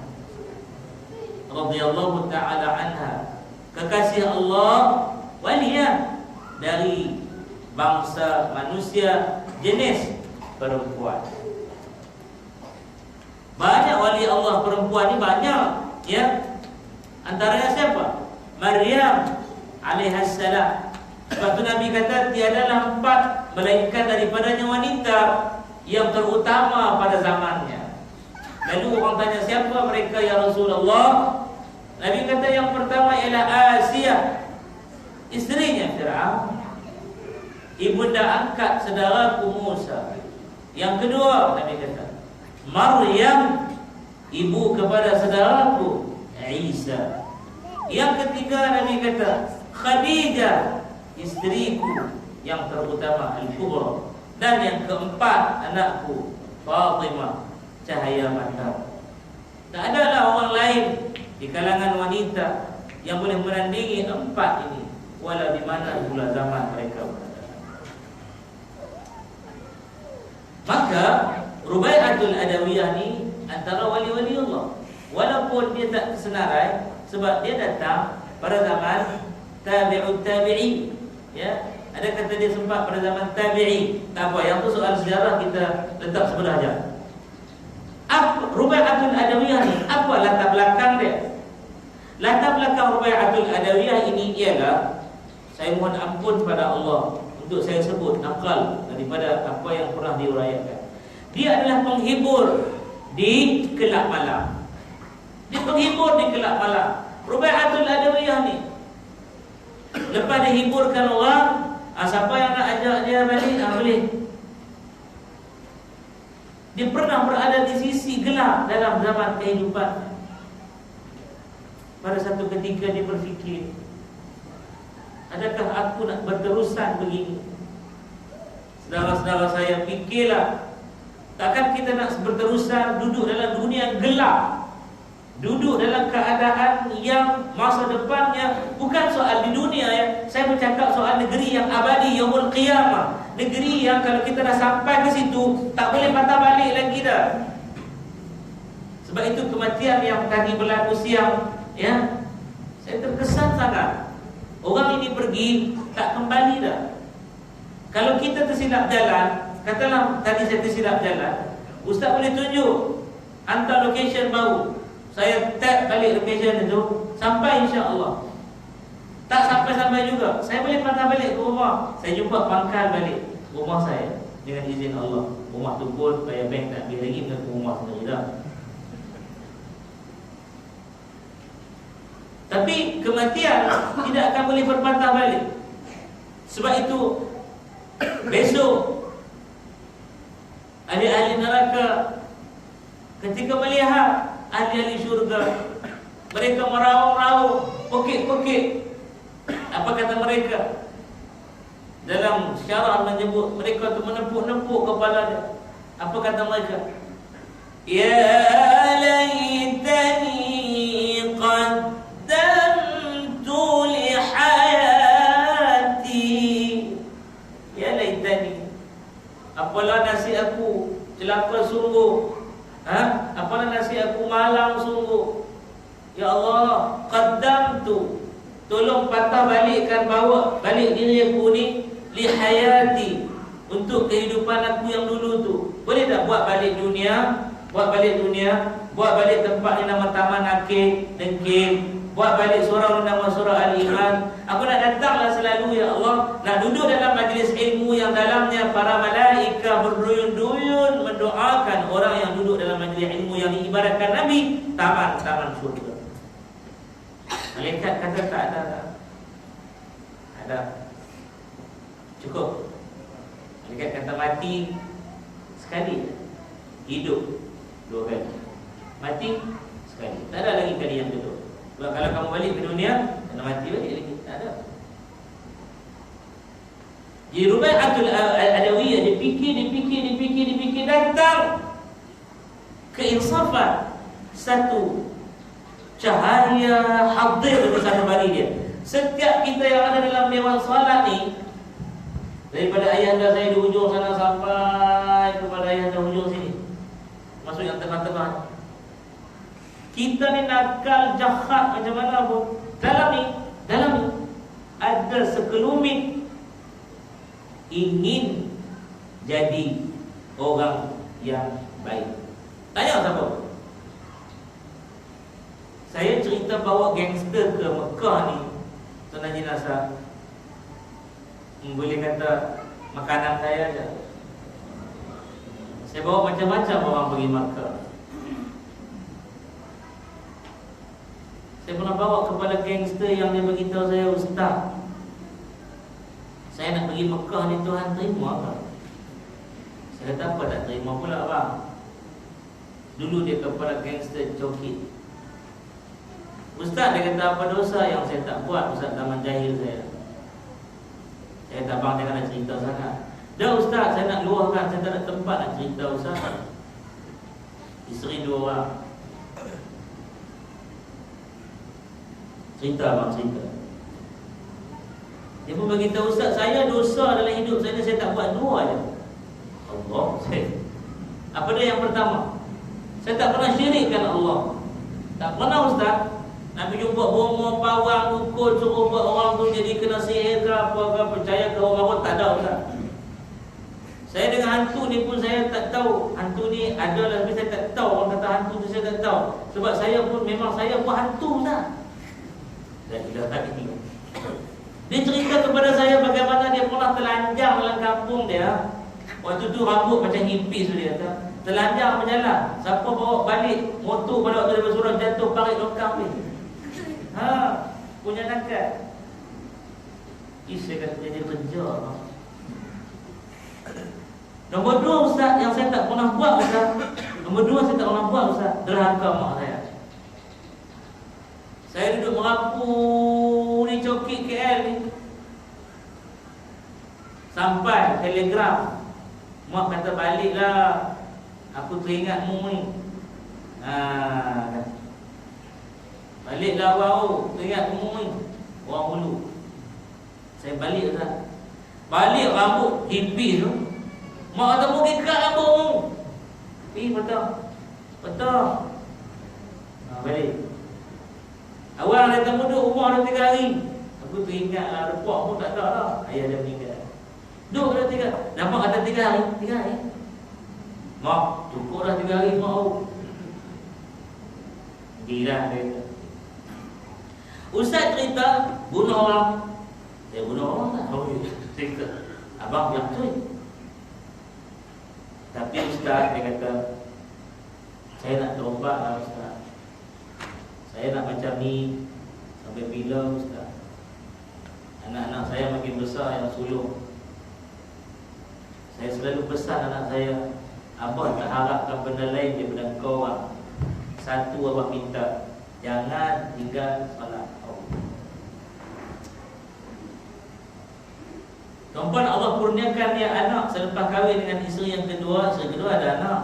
Speaker 2: radhiyallahu ta'ala anha, kekasih Allah, waliyah dari bangsa manusia jenis perempuan. Banyak wali Allah perempuan ni banyak, ya. Antaranya siapa? Maryam alaihissalam. Sebab tu Nabi kata tiadalah 4 melainkan daripadanya wanita yang terutama pada zamannya. Lalu orang tanya, siapa mereka ya Rasulullah? Nabi kata yang pertama ialah Asia, isterinya Fir'aun, ibunda angkat saudaraku Musa. Yang kedua Nabi kata Maryam, ibu kepada saudaraku Isa. Yang ketiga Nabi kata Khadijah, isteriku yang terutama Al-Kubra. Dan yang keempat anakku Fatimah, cahaya mata. Tak adalah orang lain di kalangan wanita yang boleh menandingi 4 ini, walau di mana pula zaman mereka berada. Maka Rubai'atul Adawiyah ni antara wali-wali Allah, walaupun dia tak senarai, sebab dia datang pada zaman tabi'ut tabi'i, ya. Ada kata dia sempat pada zaman tabi'i. Tak apa, yang tu soal sejarah kita letak sebelah je. Rubai'atul Adawiyah ni apa latar belakang dia? Latar belakang Rubai'atul Adawiyah ini ialah, saya mohon ampun pada Allah untuk saya sebut nakal daripada apa yang pernah diuraikan. Dia adalah penghibur di kelab malam. Dia penghibur di kelab malam. Rubai'atul Adawiyah ni, lepas dia hiburkan orang, siapa yang nak ajak dia balik, boleh. Dia pernah berada di sisi gelap dalam zaman kehidupan. Pada satu ketika dia berfikir, adakah aku nak berterusan begini? Saudara-saudara saya, fikirlah, takkan kita nak berterusan duduk dalam dunia gelap, duduk dalam keadaan yang masa depannya bukan soal di dunia, ya. Saya bercakap soal negeri yang abadi, yaumul qiyamah. Negeri yang kalau kita dah sampai ke situ tak boleh patah balik lagi dah. Sebab itu kematian yang tadi berlaku siang, ya, saya terkesan sangat. Orang ini pergi tak kembali dah. Kalau kita tersilap jalan, katalah tadi saya tersilap jalan, ustaz boleh tunjuk hantar location baru, saya tap balik location itu, sampai insya-Allah. Tak sampai-sampai juga, saya boleh patah balik ke rumah. Saya jumpa pangkal balik rumah saya dengan izin Allah. Rumah tu pun bayar bank tak habis lagi, bukan rumah sendiri dah. Tapi kematian tidak akan boleh berpatah balik. Sebab itu besok ahli-ahli neraka ketika melihat ahli-ahli syurga, mereka meraung-raung, pekik-pekik. Apa kata mereka? Dalam syarah menyebut mereka tu menepuk-nepuk kepala dia. Apa kata mereka? Ya laitani qaddamtu li hayati. Ya laitani, apalah nasib aku celaka sungguh. Apalah nasib aku malang sungguh. Ya Allah, qaddamtu, tolong patah balikkan, bawa balik diri aku ni li hayati, untuk kehidupan aku yang dulu tu. Boleh tak buat balik dunia? Buat balik dunia, buat balik tempat ni nama Taman Akid, Dengkin, buat balik surau ni nama surah Al-Iman. Aku nak datanglah selalu ya Allah, nak duduk dalam majlis ilmu yang dalamnya para malaikah berduyun-duyun mendoakan orang yang duduk dalam majlis ilmu yang diibaratkan Nabi taman-taman surga. Malaikat kata tak ada. Ada. Cukup. Malaikat kata mati. sekali. Hidup 2 kali, mati sekali. Tak ada lagi kali yang kedua. Sebab kalau kamu balik ke dunia, kena mati balik lagi. Tak ada. Jadi Rubai'atul Adawiyah dia fikir, datang keinsafan, satu cahaya hadir di sana bagi dia. Setiap kita yang ada dalam dewan salat ni, daripada ayahanda saya di hujung sana sampai kepada ayahanda hujung sini, masuk yang tengah-tengah, kita ni nakal jahat macam mana pun, dalam ni ada sekelumit ingin jadi orang yang baik. Tanya siapa? Saya cerita bawa gangster ke Mekah ni, Tuan Haji Nasar, boleh kata makanan saya aja. Saya bawa macam-macam orang pergi Mekah. Saya pernah bawa kepala gangster yang dia beritahu saya, Ustaz, saya nak pergi Mekah ni, Tuhan terima apa? Saya kata apa tak terima pula abang? Dulu dia kepala gangster cokit. Ustaz, dia kata apa dosa yang saya tak buat Ustaz zaman jahil saya? Saya kata abang jangan nak cerita sangat. Dah Ustaz, saya nak luahkan, saya tak ada tempat nak cerita Ustaz. Isteri 2 orang. Cerita abang, cerita. Dia pun beritahu, Ustaz, saya dosa dalam hidup saya tak buat 2 aja. Allah, saya. Apa dia yang pertama? Saya tak pernah syirikkan Allah. Tak pernah Ustaz. Nak pergi jumpa bomo, pawang, ukul, suruh buat orang tu jadi kena sihir ke apa, percaya ke orang baru, tak ada Ustaz. Saya dengan hantu ni pun saya tak tahu. Hantu ni ada, tapi saya tak tahu. Orang kata hantu tu saya tak tahu. Sebab saya pun, memang saya pun hantu Ustaz. Dan bila tak ini, dia cerita kepada saya bagaimana dia pernah telanjang dalam kampung dia. Waktu tu rambut macam hipis dia kata. Telanjang berjalan. Siapa bawa balik motor pada waktu dia bersurah, jatuh parit longkang ni. Punya nakal. Saya kata dia kerja. Nombor 2 Ustaz, yang saya tak pernah buat Ustaz. Nombor 2 saya tak pernah buat Ustaz, derhaka mak saya. Saya duduk merapu ni cokit KL ni, sampai telegram, mak kata baliklah, aku teringatmu ni. Baliklah abang, teringatmu ni. Orang Hulu. Saya balik Ustaz. Balik rambut hipis tu. Mak kata mungkin kat rambutmu. Betul. Balik. Awal dia tak duduk rumah dah 3 hari. Aku teringatlah, report pun tak ada lah. Ayah dia meninggal. Duduk dah 3. Nampak kata 3 hari. 3 hari. Mak, cukup dah 3 hari mak. Gila dia. Ustaz cerita bunuh orang. Saya bunuh orang tak? Cerita abang yang tu. Tapi Ustaz dia kata, saya nak taubat lah Ustaz. Saya nak macam ni sampai bila Ustaz? Anak-anak saya makin besar yang sulung. Saya selalu pesan anak saya, abang tak harapkan benda lain daripada kau orang. Satu abang minta, jangan tinggal solat. Tuan-tuan, Allah kurniakan dia anak selepas kahwin dengan isteri yang kedua. Isteri kedua ada anak.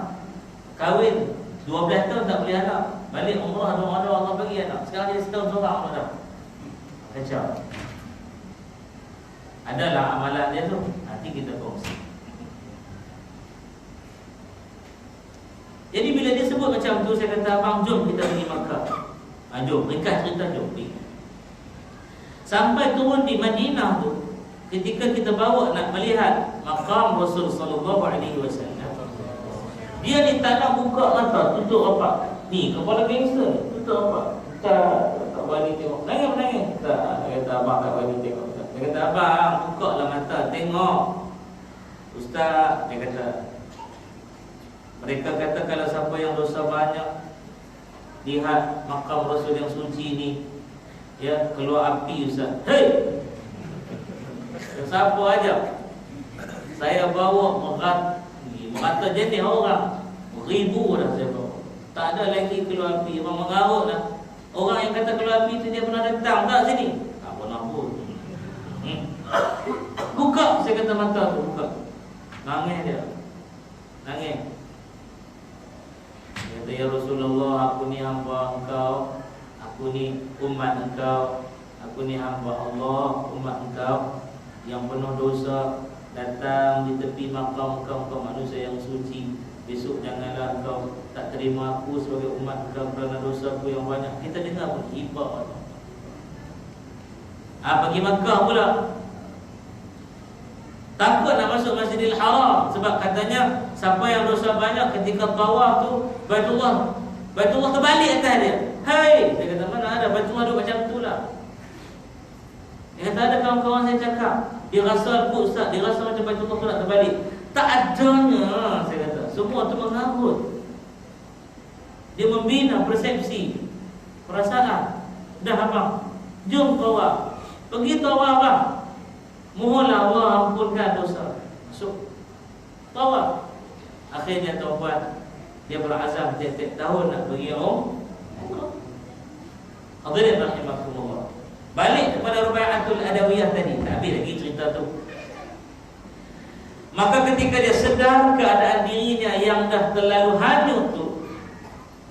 Speaker 2: Kahwin 12 tahun tak boleh anak. Balik umrah ada Allah bagi anak. Sekarang dia setahun seorang dah. Kacau. Adalah amalan dia tu. Nanti kita kongsi. Jadi bila dia sebut macam tu, saya kata abang jom kita pergi Makkah. Jom, ringkas cerita jom pergi. Sampai turun di Madinah tu, ketika kita bawa nak melihat makam Rasul sallallahu alaihi wasallam, dia di tanah buka mata, tutup rapat. Ni kepala gangster, tutup rapat. Tak bagi tengok. Nangis. Tak, dia kata abang tak bagi tengok. Dia kata abang buka lah mata, tengok. Ustaz, dia kata, mereka kata kalau siapa yang dosa banyak lihat makam Rasul yang suci ni, ya, keluar api Ustaz. Hei, siapa aja saya bawa merat 50 Beratus jenis orang, ribu dah saya bawa. Tak ada lagi keluar api. Orang mengarut lah. Orang yang kata keluar api tu dia pernah datang tak sini? Tak pernah pun. Buka, saya kata mata tu buka. Nangis dia. Nangis. Dia kata, ya Rasulullah, aku ni hamba engkau, aku ni umat engkau, aku ni hamba Allah, umat engkau yang penuh dosa, datang di tepi makam engkau manusia yang suci. Besok janganlah engkau tak terima aku sebagai umat engkau kerana dosa aku yang banyak. Kita dengar pun hibah. Pergi Makkah pula, takut nak masuk Masjidil Haram. Sebab katanya siapa yang dosa banyak ketika tawaf tu, Baitullah terbalik atas dia. Hai, saya kata mana ada Baitullah duduk macam tu lah. Dia kata ada kawan-kawan saya cakap, dia rasa aku Ustaz, dia rasa macam Baitullah tu nak terbalik. Tak adanya, saya kata. Semua tu mengarut. Dia membina persepsi, perasaan. Dah abang, jom tawaf. Pergi tawaf abang. Mohonlah Allah ampunkan dosa. Masuk tawaf. Akhirnya taubat. Dia berazam tiap-tiap tahun nak pergi umrah. Hadirin rahimakumullah. Balik kepada Rubai'atul Adawiyah tadi. Tak habis lagi cerita tu. Maka ketika dia sedar keadaan dirinya yang dah terlalu hanyut tu,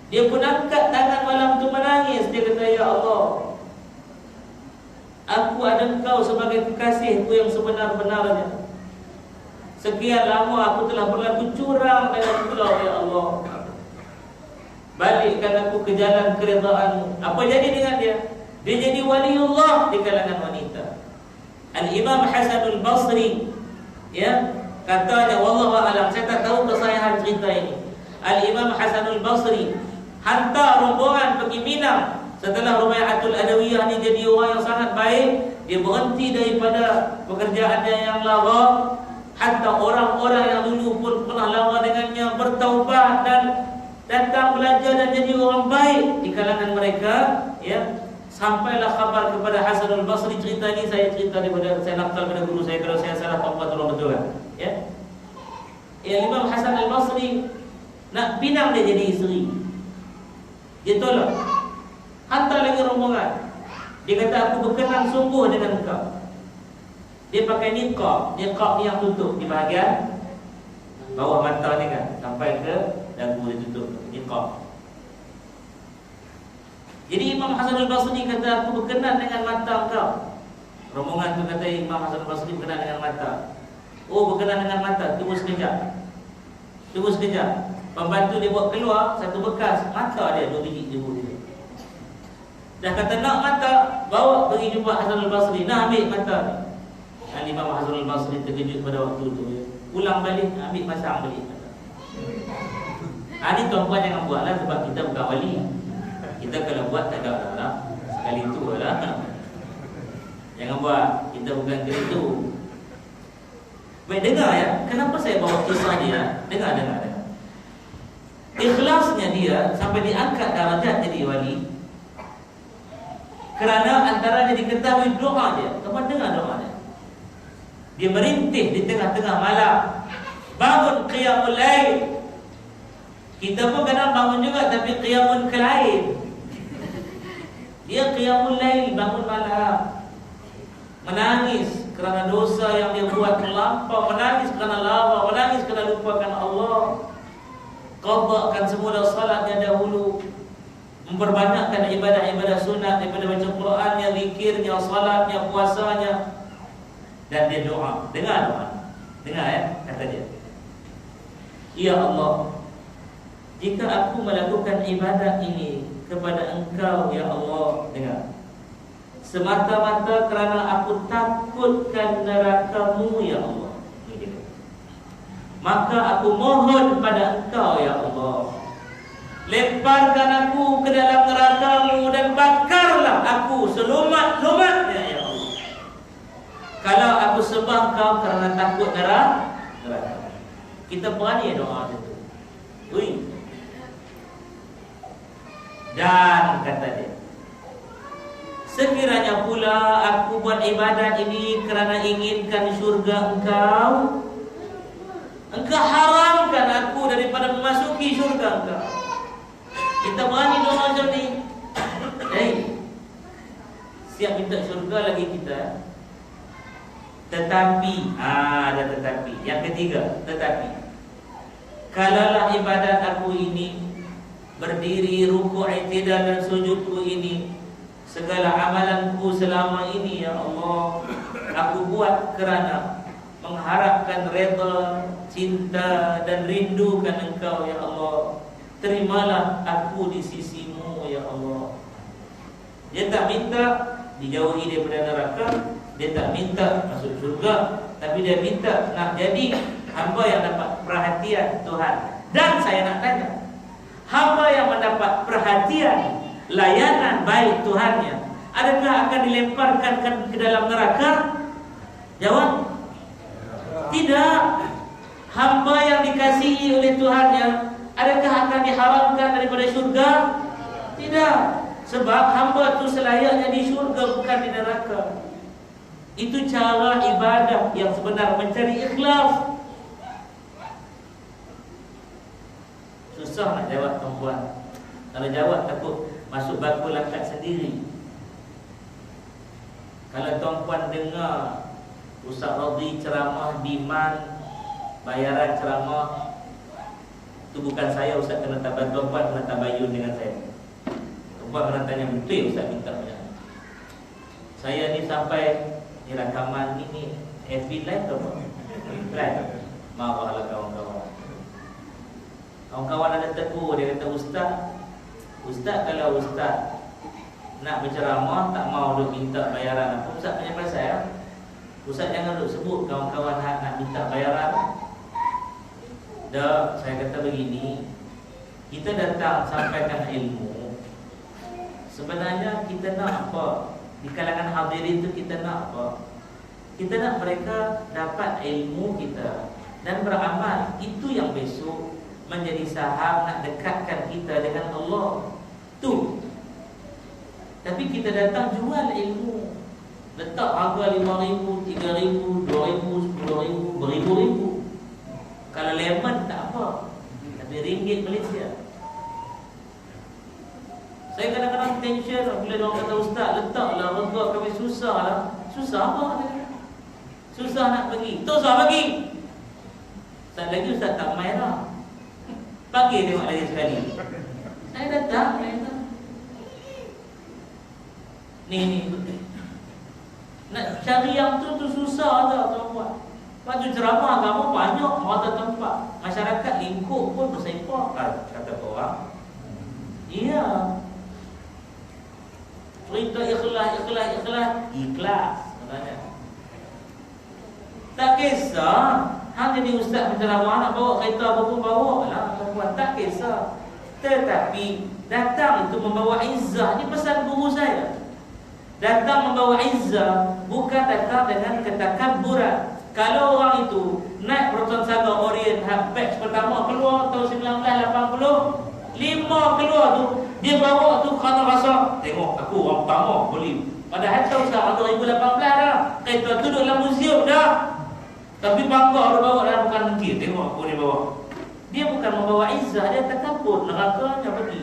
Speaker 2: dia pun angkat tangan malam tu menangis. Dia kata, ya Allah, aku ada engkau sebagai kekasihku yang sebenar-benarnya. Sekian lama aku telah berlaku curang dengan engkau, ya Allah. Balikkan aku ke jalan keridhaan-Mu. Apa jadi dengan dia? Dia jadi waliullah di kalangan wanita. Al-Imam Hasanul Basri, ya, katanya, wallahu a'lam, saya tak tahu kesahihan cerita ini. Al-Imam Hasanul Basri hantar rombongan pergi Mina. Setelah Rubai'atul Adawiyah ni jadi orang yang sangat baik, dia berhenti daripada pekerjaannya yang lara. Hatta orang-orang yang dulu pun pernah lara dengannya bertaubat dan datang belajar dan jadi orang baik di kalangan mereka, ya. Sampailah khabar kepada Hasanul Basri. Cerita ni saya cerita daripada, saya nakal pada guru saya. Kalau saya salah, taubat tolong betul kan, ya. Imam Hasan al-Basri nak pinang dia jadi isteri. Dia tolak. Hantar lagi rombongan. Dia kata, aku berkenan sungguh dengan engkau. Dia pakai niqab. Niqab ni yang tutup di bahagian bawah mata ni kan, sampai ke dagu dia tutup. Niqab. Jadi Imam Hasan al-Basri kata, aku berkenan dengan mata engkau. Rombongan tu kata, Imam Hasan al-Basri berkenan dengan mata. Oh, berkenan dengan mata. Tunggu sekejap. Tunggu sekejap. Pembantu dia buat keluar satu bekas mata dia, 2 biji jeru dia. Dah kata nak mata, bawa pergi jumpa Hasan al-Basri. Nak ambil mata ni. Dan Imam Hasan al-Basri terkejut pada waktu tu, ya. Pulang balik, ambil pasang balik mata. Ni tuan-tuan jangan buat lah, sebab kita bukan wali. Kita kalau buat tak ada lah, sekali tu lah. Jangan buat, kita bukan gitu. Baik, dengar ya, kenapa saya bawa kisah dia? Dengar. Ikhlasnya dia sampai diangkat darajat jadi wali, kerana antaranya diketahui doa dia. Kamu dengar doa dia. Dia merintih di tengah-tengah malam, bangun qiyamul lail. Kita pun kadang bangun juga, tapi qiyamul kelain. Dia qiyamul lail, bangun malam, menangis kerana dosa yang dia buat terlampau, menangis kerana lara, menangis kerana lupakan Allah. Qadhakan semula salatnya dahulu, memperbanyakkan ibadah-ibadah sunat daripada baca Qurannya, zikirnya, salatnya, puasanya. Dan dia doa. Dengar doa. Dengar ya, kata dia, ya Allah, jika aku melakukan ibadah ini kepada Engkau, ya Allah, dengar, semata-mata kerana aku takutkan neraka-Mu, ya Allah, maka aku mohon pada Engkau, ya Allah, lemparkan aku ke dalam neraka-Mu dan bakarlah aku selumat-lumatnya, ya Allah. Kalau aku sembah Engkau kerana takut neraka, kita berani doa itu. Ui. Dan kata dia, sekiranya pula aku buat ibadat ini kerana inginkan syurga Engkau, Engkau haramkan aku daripada memasuki syurga engkau. Kita berani doa macam ni. Siap minta syurga lagi kita. Tetapi, ada tetapi. Yang ketiga, tetapi kalaulah ibadat aku ini, berdiri, rukuk, i'tidal dan sujudku ini, segala amalanku selama ini, ya Allah, aku buat kerana mengharapkan redha, cinta dan rindukan Engkau, ya Allah. Terimalah aku di sisimu, ya Allah. Dia tak minta dijauhi daripada neraka, dia tak minta masuk surga, tapi dia minta nak jadi hamba yang dapat perhatian Tuhan. Dan saya nak tanya, hamba yang mendapat perhatian, layanan baik Tuhannya, adakah akan dilemparkan ke dalam neraka? Jawab, tidak. Hamba yang dikasihi oleh Tuhannya, adakah akan diharamkan daripada syurga? Tidak. Sebab hamba itu selayaknya di syurga, bukan di neraka. Itu cara ibadah yang sebenar, mencari ikhlas. Susah nak jawab tuan-puan. Kalau jawab takut masuk baku langkat sendiri. Kalau tuan-puan dengar Ustaz Radhi ceramah di MAN, bayaran ceramah, itu bukan saya Ustaz kena tabayun, tuan-puan kena tabayun dengan saya. Tuan-puan kena tanya betul Ustaz minta banyak. Saya ni sampai ni rakaman ni FB live atau apa? Live. Marahlah kawan-kawan. Kawan-kawan ada tegur, dia kata Ustaz kalau Ustaz nak berceramah tak mau duk minta bayaran apa, Ustaz tanya pasal saya. Ustaz jangan duk sebut kawan-kawan nak minta bayaran. Dah, saya kata begini, kita datang sampaikan ilmu. Sebenarnya kita nak apa? Di kalangan hadirin itu kita nak apa? Kita nak mereka dapat ilmu kita dan beramal. Itu yang besok menjadi saham nak dekatkan kita dengan Allah. Tu. Tapi kita datang jual ilmu, letak harga 5,000, 3,000, 2,000, 10,000, beribu-ribu. Kalau lemon tak apa, tapi ringgit Malaysia. Saya kadang-kadang tension bila orang kata Ustaz letaklah harga kami susah lah. Susah apa? Susah nak bagi. Tak usah bagi. Ustaz lagi Ustaz tak main lah. Bagi tengok lagi sekali. Saya datang. Ni nak cari yang tu susah tak tuan-puan. Baju ceramah agama banyak ada tempat. Masyarakat lingkup pun bersepah kata orang. Iya. Cerita ikhlas sebenarnya. Tak kisah hang jadi ustaz penceramah nak bawa kereta apa pun bawa lah tuan-puan, tak kisah. Tetapi datang itu membawa izzah. Ini pesan guru saya. Datang membawa izzah, bukan datang dengan ketakabburan. Kalau orang itu naik Proton Saga Orient batch pertama keluar tahun 1985 keluar tu, dia bawa tu kerana rasa tengok aku orang pertama boleh. Padahal tahun sekarang 2018 dah. Kereta tu duduk dalam museum dah. Tapi bangga dia bawa dalam bukan mungkin. Tengok aku ni bawa. Dia bukan membawa izzah, dia takabur, nerakanya pergi.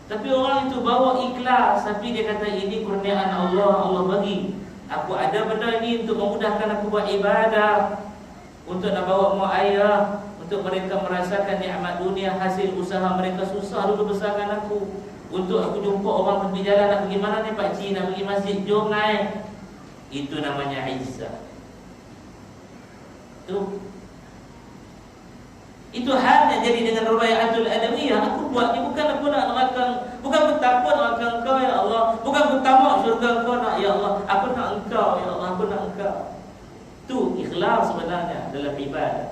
Speaker 2: Tapi orang itu bawa ikhlas, tapi dia kata ini kurniaan Allah, Allah bagi. Aku ada benda ini untuk memudahkan aku buat ibadah, untuk nak bawa mak ayah, untuk mereka merasakan nikmat dunia hasil usaha mereka susah dulu besarkan aku. Untuk aku jumpa orang tepi jalan nak pergi mana ni Pak Cik, nak pergi masjid, jom naik. Itu namanya izzah. Itu halnya jadi dengan Rubai'atul Adawiyah. Aku buat ni bukan aku nak neraka, bukan betapa neraka engkau ya Allah, bukan betapa syurga engkau nak ya Allah. Aku nak engkau ya Allah, aku nak engkau. Tu ikhlas sebenarnya dalam ibadah.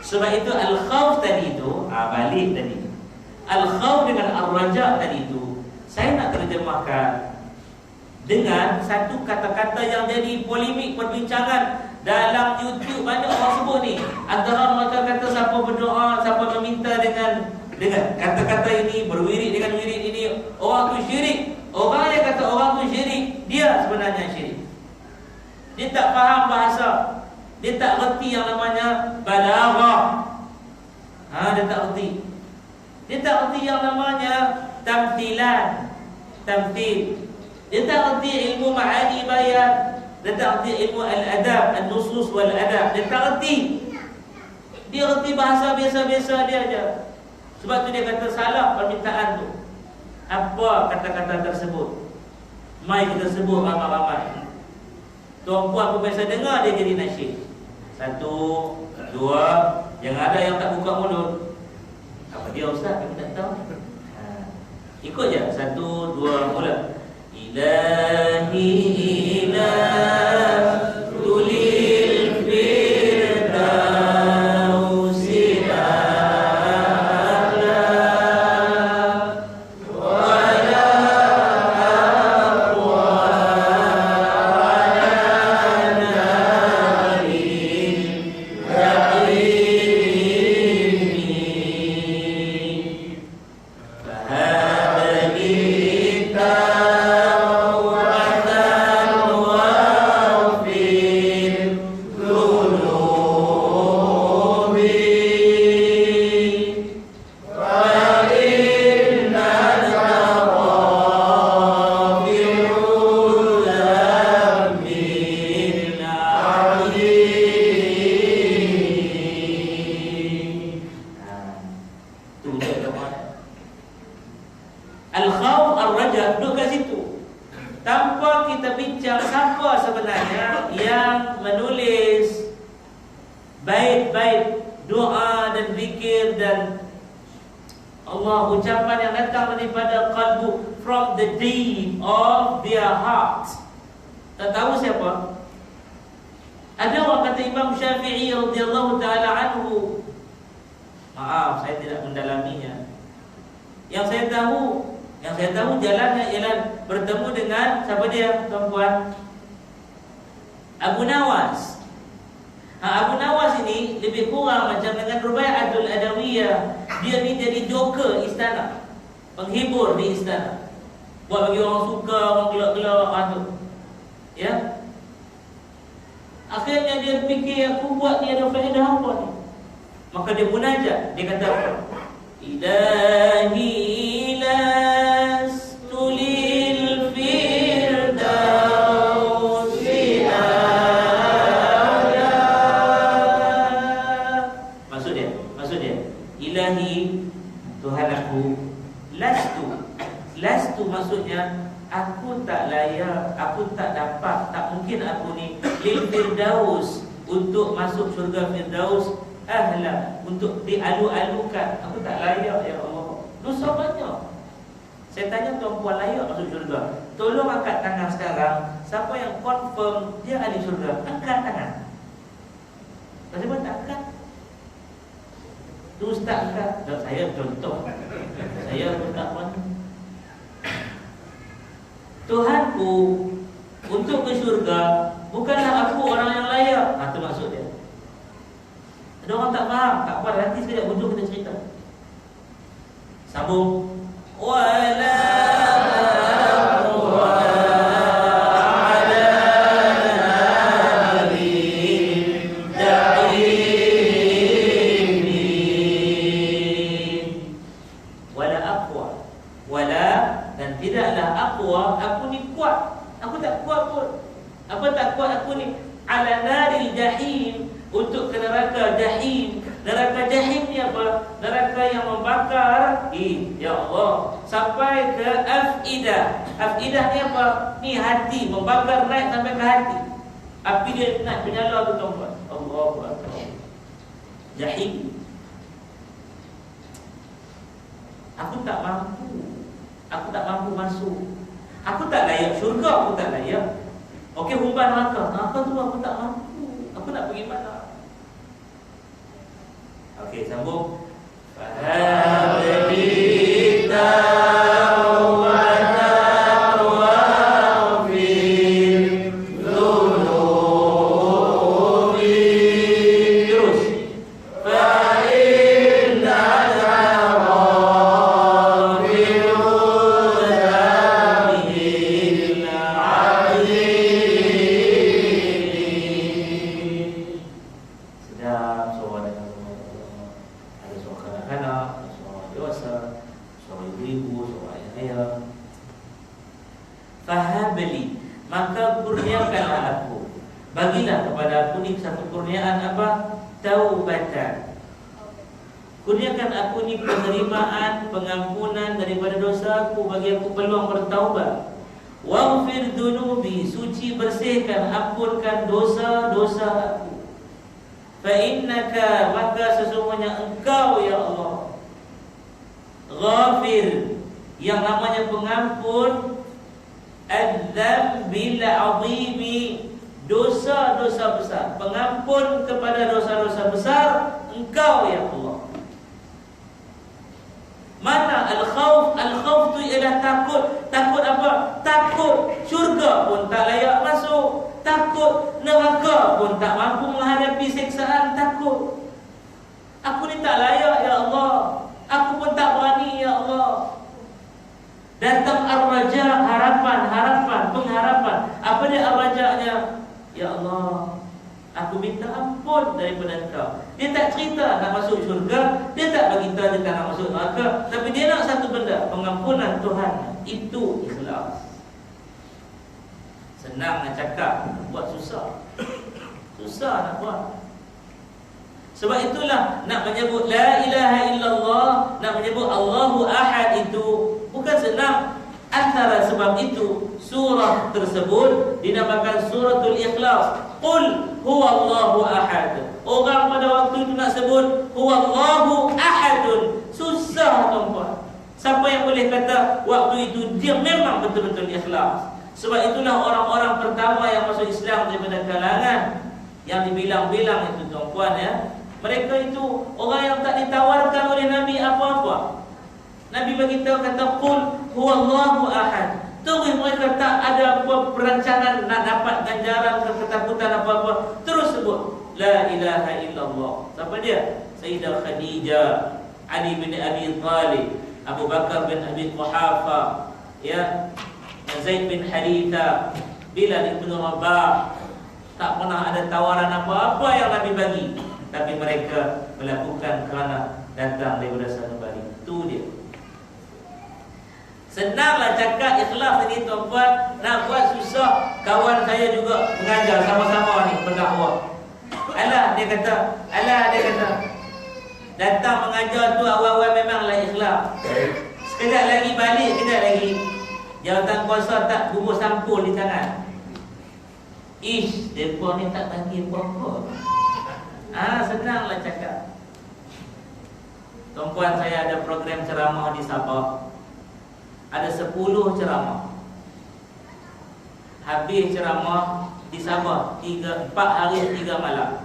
Speaker 2: Sebab itu al-khauf tadi itu, balik tadi. Al-khauf dengan ar-raja tadi itu, saya nak terjemahkan dengan satu kata-kata yang jadi polemik perbincangan dalam YouTube. Banyak orang sebut ni, antara mereka kata siapa berdoa, siapa meminta dengan kata-kata ini, berwirid dengan wirid ini, orang tu syirik. Orang yang kata orang tu syirik, dia sebenarnya syirik. Dia tak faham bahasa.
Speaker 3: Dia tak reti yang namanya balaghah. Dia tak reti. Dia tak reti yang namanya tamthilan, tamthil. Dia tak reti ilmu ma'ani bayan. Dia tak reti ilmu al-adab, an-nusus wal-adab. Dia tak reti. Dia reti bahasa biasa-biasa dia aja. Sebab tu dia kata salah permintaan tu. Apa kata-kata tersebut? Mai kita sebut ramai-ramai. Tuan-puan pun biasa dengar dia jadi nasyid. 1, 2, yang ada yang tak buka mulut. Apa dia ustaz? Kami tak tahu. Ikut je. 1, 2, mula. Ilahi ilah tulil firdausi a'la wala aqwa ala nari yaqini fahada kita Al-khawf ar-raja duduk kat situ. Tanpa kita bincang siapa sebenarnya yang menulis bait-bait doa dan zikir dan Allah ucapan yang datang daripada qalbu, from the deep of their heart. Tak tahu siapa? Ada orang kata Imam Syafi'i radhiyallahu taala anhu. Maaf, saya tidak mendalaminya. Yang saya tahu jalannya ialah bertemu dengan siapa dia, tuan-puan? Abu Nawas. Abu Nawas ini lebih kurang macam dengan Rubai'atul Adawiyah. Dia ni jadi joker istana, penghibur di istana. Buat bagi orang suka, orang gelak-gelak tu. Ya. Akhirnya dia fikir, aku buat ni ada faedah apa ni? Maka dia munajat. Dia kata apa? Ilahi lastu lil firdausi a'la. Maksud dia Ilahi, Tuhan aku, lastu maksudnya aku tak layak, aku tak dapat, tak mungkin aku ni lil firdaus, untuk masuk syurga firdaus, ahla, untuk dialu-alukan. Aku tak layak ya Allah. Dosa banyak. Saya tanya tuan-puan layak masuk syurga. Tolong angkat tangan sekarang. Siapa yang confirm dia ahli syurga? Angkat tangan. Kenapa tak angkat? Tu ustaz angkat. Dan saya contoh. Saya tak mana. Tuhanku untuk ke syurga bukanlah aku orang yang layak. Itu maksud dia. Ada orang tak faham, tak apa, nanti sekejap hujung kita cerita. Sambung. Wala aqwa ala nari da'ini. Wala aqwa, wala, dan tidaklah aqwa, aku ni kuat. Aku tak kuat pun. Apa tak kuat aku ni? Ala nari jahim, untuk ke neraka jahim. Neraka jahim ni apa? Neraka yang membakar, ya Allah, sampai ke afidah. Afidah ni apa? Ni hati, membakar naik sampai ke hati. Api dia nak menyala tu tuan-tuan. Allahu akbar. Jahim. Aku tak mampu masuk. Aku tak layak syurga, aku tak layak. Okey, humban neraka. Neraka tu aku tak mampu. Aku nak pergi mana? Okey, sambung. Fahabita wa tawafir dhulubi. Terus. Fa inna kanak-kanak, suara dewasa, suara ibu-ibu, suara ayah. Fahabli, maka kurniakanlah aku, bagilah kepada aku ni satu kurniaan apa? Taubatan. Kurniakan aku ni penerimaan, pengampunan daripada dosaku, bagi aku peluang bertaubat. Waghfir dunubi, suci bersihkan, ampunkan dosa-dosa aku. Fa innaka, maka sesungguhnya engkau ya Allah, Ghafir, yang namanya pengampun, Adzambil azimi, dosa-dosa besar, pengampun kepada dosa-dosa besar engkau ya Allah. Mana al-khauf? Al-khauf tu ialah takut. Takut apa? Takut syurga pun tak layak masuk, takut neraka pun tak mampu menghadapi siksaan. Takut, aku ni tak layak ya Allah, aku pun tak berani ya Allah. Datang ar-raja, harapan, pengharapan. Apa dia ar-rajanya? Ya Allah, aku minta ampun daripada engkau. Dia tak cerita nak masuk syurga, dia tak bagi tahu dia tak nak masuk neraka, tapi dia nak satu benda, pengampunan Tuhan. Itu ikhlas. Senang nak cakap, buat susah. Susah nak buat. Sebab itulah nak menyebut la ilaha illallah, nak menyebut Allahu ahad itu bukan senang. Antara sebab itu surah tersebut dinamakan suratul Ikhlas. Qul huwallahu ahad. Orang pada waktu itu nak sebut huwallahu ahadun, susah tuan-tuan. Siapa yang boleh kata waktu itu dia memang betul-betul ikhlas? Sebab itulah orang-orang pertama yang masuk Islam daripada kalangan yang dibilang-bilang itu tuan-tuan ya, mereka itu orang yang tak ditawarkan oleh Nabi apa-apa. Nabi bagi tahu kata qul huwallahu ahad. Terus mereka tak ada apa perancangan nak dapat ganjaran ke ketakutan apa-apa, terus sebut la ilaha illallah. Siapa dia? Sayyidah Khadijah, Ali bin Abi Talib, Abu Bakar bin Abi Quhafa, ya, Zaid bin Haritha, Bilal bin Rabah. Tak pernah ada tawaran apa-apa yang Nabi bagi, tapi mereka melakukan kerana datang daripada sana balik. Itu dia. Senanglah cakap ikhlas ini tuan-tuan, nak buat susah. Kawan saya juga mengajar sama-sama ni pendakwah. Alah dia kata, datang mengajar tu awal-awal memanglah ikhlas. Sekejap lagi balik, sekejap lagi jawatan kuasa tak bubur sampul di tangan. Ish, depa ni tak bagi apa-apa. Senanglah cakap. Tuan-puan, saya ada program ceramah di Sabah. Ada 10 ceramah. Habis ceramah di Sabah 4 hari 3 malam.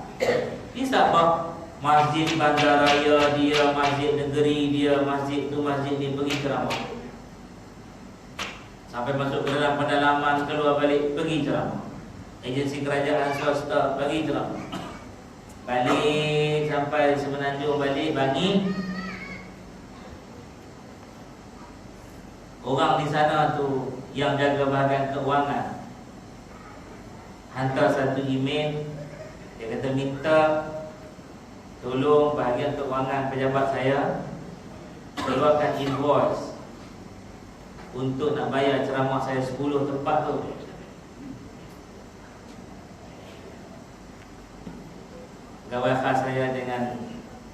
Speaker 3: Di Sabah, masjid bandaraya dia, masjid negeri dia, masjid tu masjid ni, pergi ceramah. Sampai masuk ke dalam pedalaman, keluar balik, pergi ceramah. Agensi kerajaan swasta, bagi ceramah. Balik sampai Semenanjung, balik bagi. Orang di sana tu yang jaga bahagian keuangan hantar satu email. Dia kata minta tolong bahagian keuangan pejabat saya keluarkan invoice untuk nak bayar ceramah saya 10 tempat tu. Pegawai khas saya dengan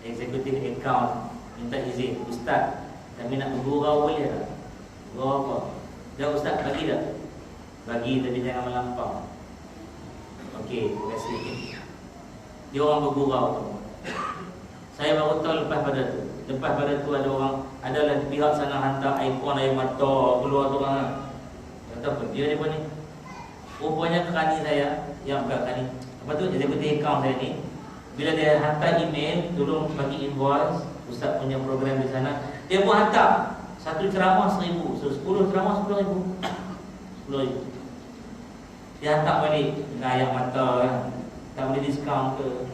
Speaker 3: executive account minta izin, Ustaz, kami nak bergurau boleh tak? Gurau apa? Dah Ustaz bagi tak? Bagi, tapi jangan melampau. Okey, terima kasih. Dia orang bergurau tu. Saya baru tahu lepas pada tu. Lepas pada tu ada orang, adalah pihak sana hantar iPhone air mata keluar tu orang. Kata apa? Dia pun ni. Rupanya kerani saya, yang bukan kerani. Apa tu? Executive account saya ni. Bila dia hantar email, tolong bagi invoice, Ustaz punya program di sana. Dia pun hantar. Satu ceramah 1,000. So 10 ceramah 10,000. 10,000. Dia hantar balik dengan ayat mata kan. Tak boleh diskaun ke.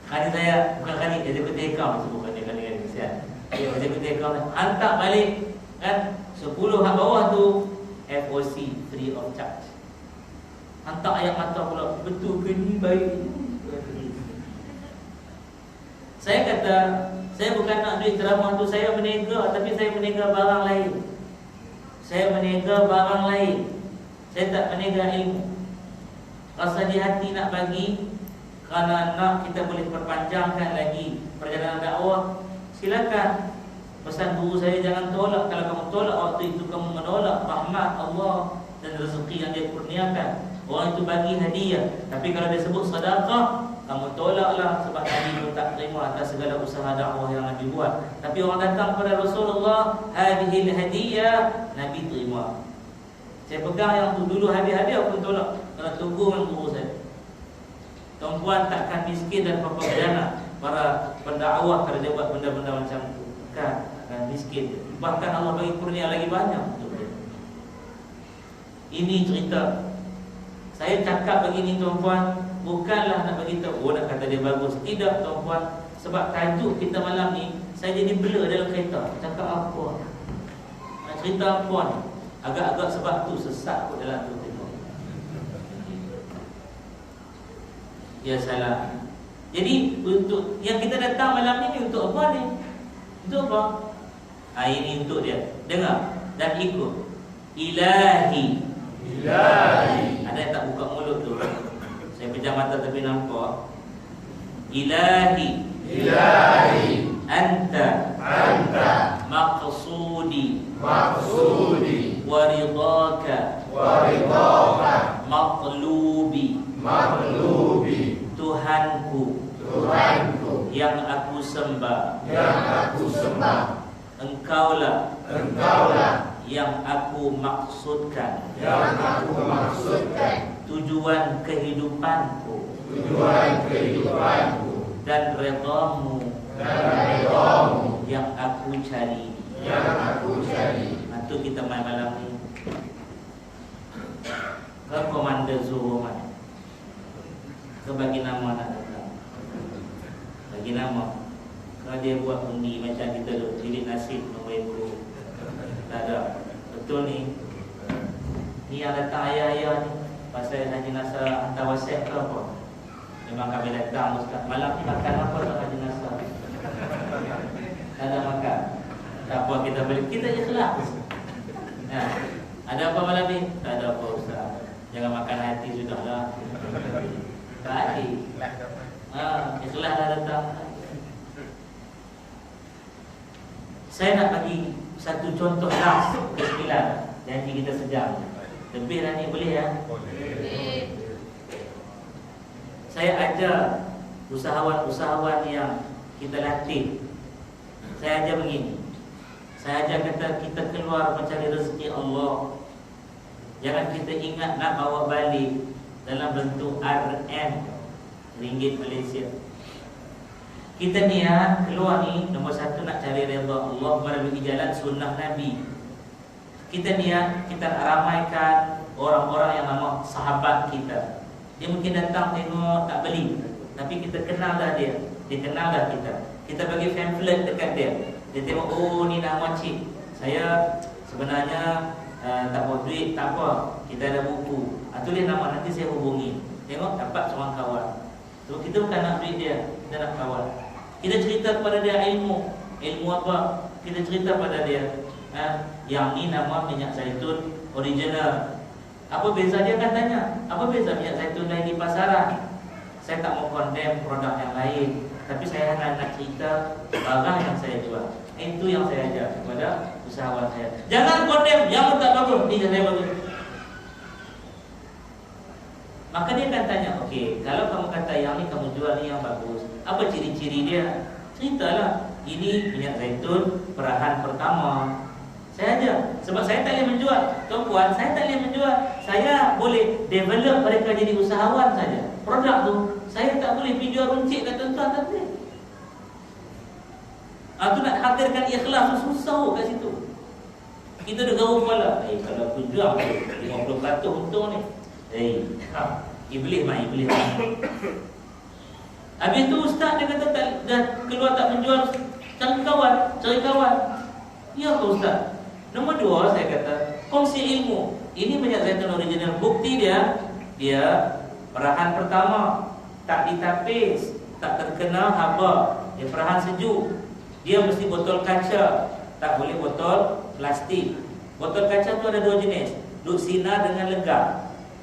Speaker 3: Kali saya, bukan kali, dia kata account. Bukan dia kali siap. Dia kata account. Hantar balik kan. 10 hak bawah tu FOC, free of charge. Hantar ayat mata pula. Betul ke ni baik? Saya kata, saya bukan nak duit ceramah tu, saya menega, tapi saya menega barang lain. Saya menega barang lain. Saya tak menega ilmu. Rasa di hati nak bagi, kerana nak kita boleh perpanjangkan lagi perjalanan dakwah. Silakan. Pesan guru saya, jangan tolak. Kalau kamu tolak, waktu itu kamu menolak rahmat Allah dan rezeki yang dia kurniakan. Orang itu bagi hadiah. Tapi kalau dia sebut sedekah, kamu tolaklah, sebab Nabi pun tak terima atas segala usaha dakwah yang Nabi buat. Tapi orang datang kepada Rasulullah, hadhil hadiah, Nabi terima. Saya pegang yang tu dulu, hadiah pun tolak. Kena tunggu dengan guru saya. Tuan-puan takkan miskin dan propaganda para pendakwah kalau dia buat benda-benda macam tu. Kan, akan miskin. Bahkan Allah bagi kurnia lagi banyak untuk dia. Ini cerita. Saya cakap begini tuan-puan, bukanlah nak bagi tahu, nak kata dia bagus. Tidak tuan-puan. Sebab tajuk kita malam ni, saya jadi blur dalam kereta. Cakap apa? Nak cerita apa ni? Agak-agak sebab tu sesat kot dalam tu. Ya salah. Jadi untuk yang kita datang malam ni untuk apa ni? Untuk apa? Ini untuk dia. Dengar dan ikut. Ilahi. Ilahi. Ada yang tak buka mulut tu? Saya pejam mata tapi nampak. Ilahi. Ilahi. Anta. Anta. Maqsudi. Maqsudi. Waridaka. Waridaka. Maqlubi. Maqlubi. Tuhanku. Tuhanku. Yang aku sembah. Yang aku sembah. Engkaulah. Engkaulah. Yang aku maksudkan. Yang aku maksudkan. Tujuan kehidupanku. Tujuan kehidupanku. Dan redamu. Dan redamu. Yang aku cari. Yang aku cari. Itu kita main malam ni. Ke Komander Zuhur mana? Ke bagi nama nak datang. Bagi nama. Kalau dia buat undi macam kita tu, bilik nasib nombor ibu. Tak ada. Betul ni. Ni yang datang ayah-ayah ni pasal Haji Nasar hantar WhatsApp ke apa? Memang kami datang Ustaz. Malam ni makan apa tak Haji Nasar? Tak ada makan. Tak apa, kita boleh, kita ikhlas. Nah, ada apa malam ni? Tak ada apa Ustaz. Jangan makan hati sudahlah. Tak hati. Ikhlas dah datang. Saya nak bagi satu contoh khas kesimpulan. Janji kita sejam. Lebih dah ni boleh ya? Boleh. Saya ajar usahawan-usahawan yang kita latih. Saya ajar begini. Saya ajar kata kita keluar mencari rezeki Allah. Jangan kita ingat nak bawa balik dalam bentuk RM, ringgit Malaysia. Kita niat keluar ni, nombor satu nak cari redha Allah melalui jalan sunnah Nabi. Kita niat kita nak ramaikan orang-orang yang nama sahabat kita. Dia mungkin datang tengok tak beli, tapi kita kenal dah dia. Dia kenal dah kita. Kita bagi pamphlet dekat dia. Dia tengok, oh ni nama cik. Saya sebenarnya tak buat duit, tak apa. Kita ada buku. Tulis nama, nanti saya hubungi. Tengok dapat seorang kawan. So kita bukan nak duit dia, kita nak kawan. Kita cerita kepada dia ilmu. Ilmu apa? Kita cerita pada dia. Yang ni nama minyak zaitun original. Apa beza, dia akan tanya, apa beza minyak zaitun lain di pasaran? Saya tak mau condemn produk yang lain, tapi saya hanya nak cerita barang yang saya jual. Itu yang saya ajar kepada usahawan saya. Jangan condemn yang tak bagus, ni saya bagus. Maka dia akan tanya, okey, kalau kamu kata yang ni kamu jual ni yang bagus, apa ciri-ciri dia? Ceritalah. Ini minyak zaitun perahan pertama. Saya ajar. Sebab saya tak boleh menjual. Tuan-puan, saya tak boleh menjual. Saya boleh develop mereka jadi usahawan saja. Produk tu, saya tak boleh video runcit kat tuan-tuan, tak boleh. Tu nak hadirkan ikhlas tu susah kat situ. Kita dah garuk kepala. Kalau aku jual 50% untung ni. Iblis mah, iblis mah. Habis tu ustaz dia kata dah keluar tak menjual, cari kawan. Ya ke ustaz? Nombor dua saya kata, kongsi ilmu. Ini minyak zaitun original. Bukti dia perahan pertama tak ditapis, tak terkena haba, dia perahan sejuk. Dia mesti botol kaca, tak boleh botol plastik. Botol kaca tu ada dua jenis, duk sinar dengan lega.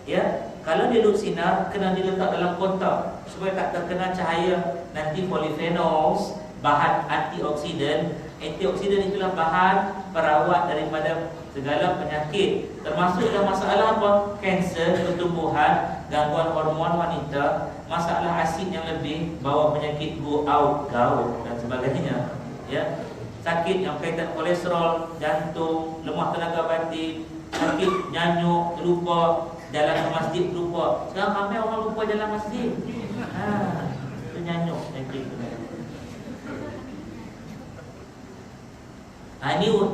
Speaker 3: Ya, kalau dia duk sinar, kena diletak dalam kotak supaya tak terkena cahaya. Nanti polyphenols, bahan antioksidan. Antioksidan itulah bahan perawat daripada segala penyakit, termasuk dalam masalah apa? Kanser, pertumbuhan, gangguan hormon wanita, masalah asid yang lebih, bawa penyakit gout dan sebagainya. Ya, sakit yang kaitan kolesterol, jantung, lemah tenaga batin, sakit nyanyuk, lupa jalan ke masjid, lupa. Sekarang ramai orang lupa jalan masjid. Itu nyanyuk sakit.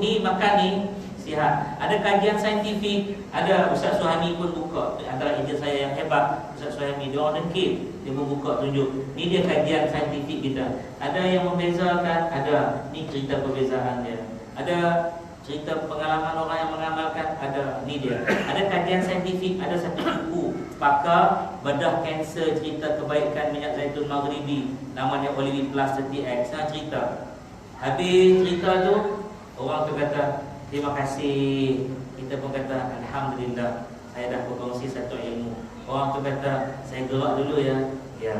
Speaker 3: Ni makan ni sihat. Ada kajian saintifik. Ada Ustaz Suhaimi pun buka, antara ejen saya yang hebat, Ustaz Suhaimi, dia orang dengkit, dia pun buka tunjuk. Ni dia kajian saintifik kita. Ada yang membezakan, ada. Ni cerita perbezaan dia. Ada cerita pengalaman orang yang mengamalkan, ada. Ni dia. Ada kajian saintifik, ada satu buku pakar bedah kanser, cerita kebaikan minyak zaitun maghribi, namanya Olive Plus 30X. Saya cerita. Habis cerita tu, orang tu kata, terima kasih. Kita pun kata, alhamdulillah, saya dah berkongsi satu ilmu. Orang tu kata, saya gerak dulu ya. Ya.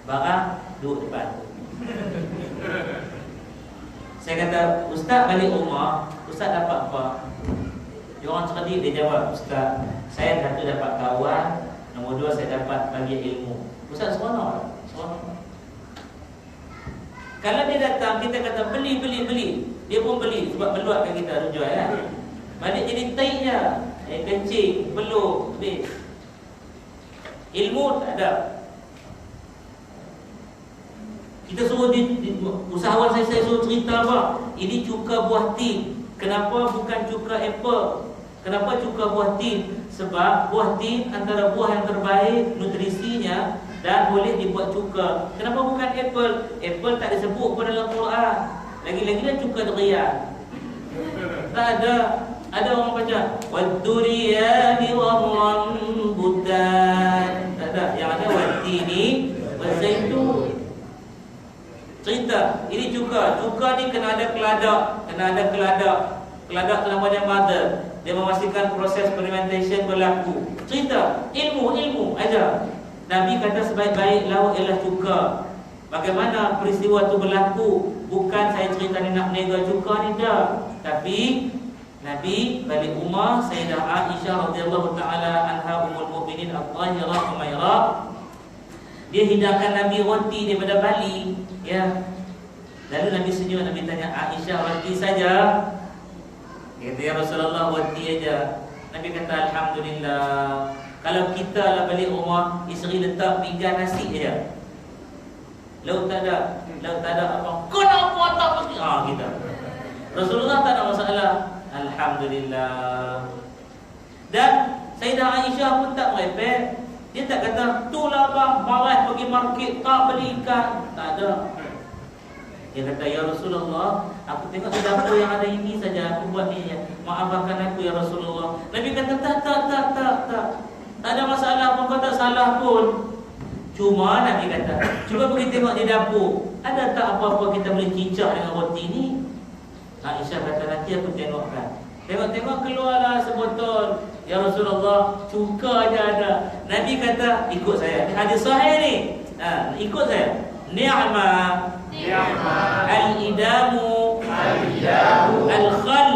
Speaker 3: Barang duduk depan. Saya kata, Ustaz balik rumah, Ustaz dapat apa? Dia orang cerdik, dia jawab, Ustaz, saya satu dapat kawan, nombor dua saya dapat bagi ilmu. Ustaz seronok. Kalau dia datang, kita kata beli. Dia pun beli sebab beluatkan kita jual kan. Balik jadi taiknya, kencing, peluk, habis. Ilmu tak ada. Kita suruh usahawan saya suruh cerita apa? Ini cuka buah tin. Kenapa bukan cuka apple? Kenapa cuka buah tin? Sebab buah tin antara buah yang terbaik nutrisinya dan boleh dibuat cuka. Kenapa bukan apple? Apple tak disebut pun dalam Quran. Lagi-lagi lah cuka durian. Tak ada. Ada orang baca wad-duriyani war-rambutan. Tak ada. Yang ada wad-tini waz-zaitun. Cerita, ini cuka. Cuka ni kena ada keladak. Keladak tu namanya mother. Dia memastikan proses fermentation berlaku. Cerita, ilmu aja. Nabi kata sebaik-baik lauk ialah cuka. Bagaimana peristiwa tu berlaku? Bukan saya cerita ni nak menega cuka ni dah. Tapi Nabi balik rumah Sayyidah Aisyah radhiyallahu taala anha ummul mukminin at-tahirah Umairah. Dia hidangkan Nabi roti daripada Bali, ya. Lalu Nabi senyum, Nabi tanya, Aisyah roti saja? Dia kata, ya Rasulullah roti aja. Nabi kata, alhamdulillah. Kalau kita lah balik rumah, isteri letak pinggan nasi aja. Lauk tak ada apa? Kau nak apa tak pergi? Kita. Rasulullah tak ada masalah. Alhamdulillah. Dan Sayyidah Aisyah pun tak merepek. Dia tak kata, tu lah bang, malas pergi market, tak beli ikan. Tak ada. Dia kata, ya Rasulullah, aku tengok di dapur yang ada ini saja, aku buat ni ya. Maafkan aku ya Rasulullah. Nabi kata, tak. Tak ada masalah pun, kau tak salah pun. Cuma Nabi kata, cuba pergi tengok di dapur, ada tak apa-apa kita boleh cicak dengan roti ni? Aisyah kata, nanti aku tengokkan. Tengok keluarlah sebotol. Ya Rasulullah, cuka aja ada. Nabi kata, ikut saya. Ini hadis sahih ni. Ikut saya. Ni'ma al-idamu al-khal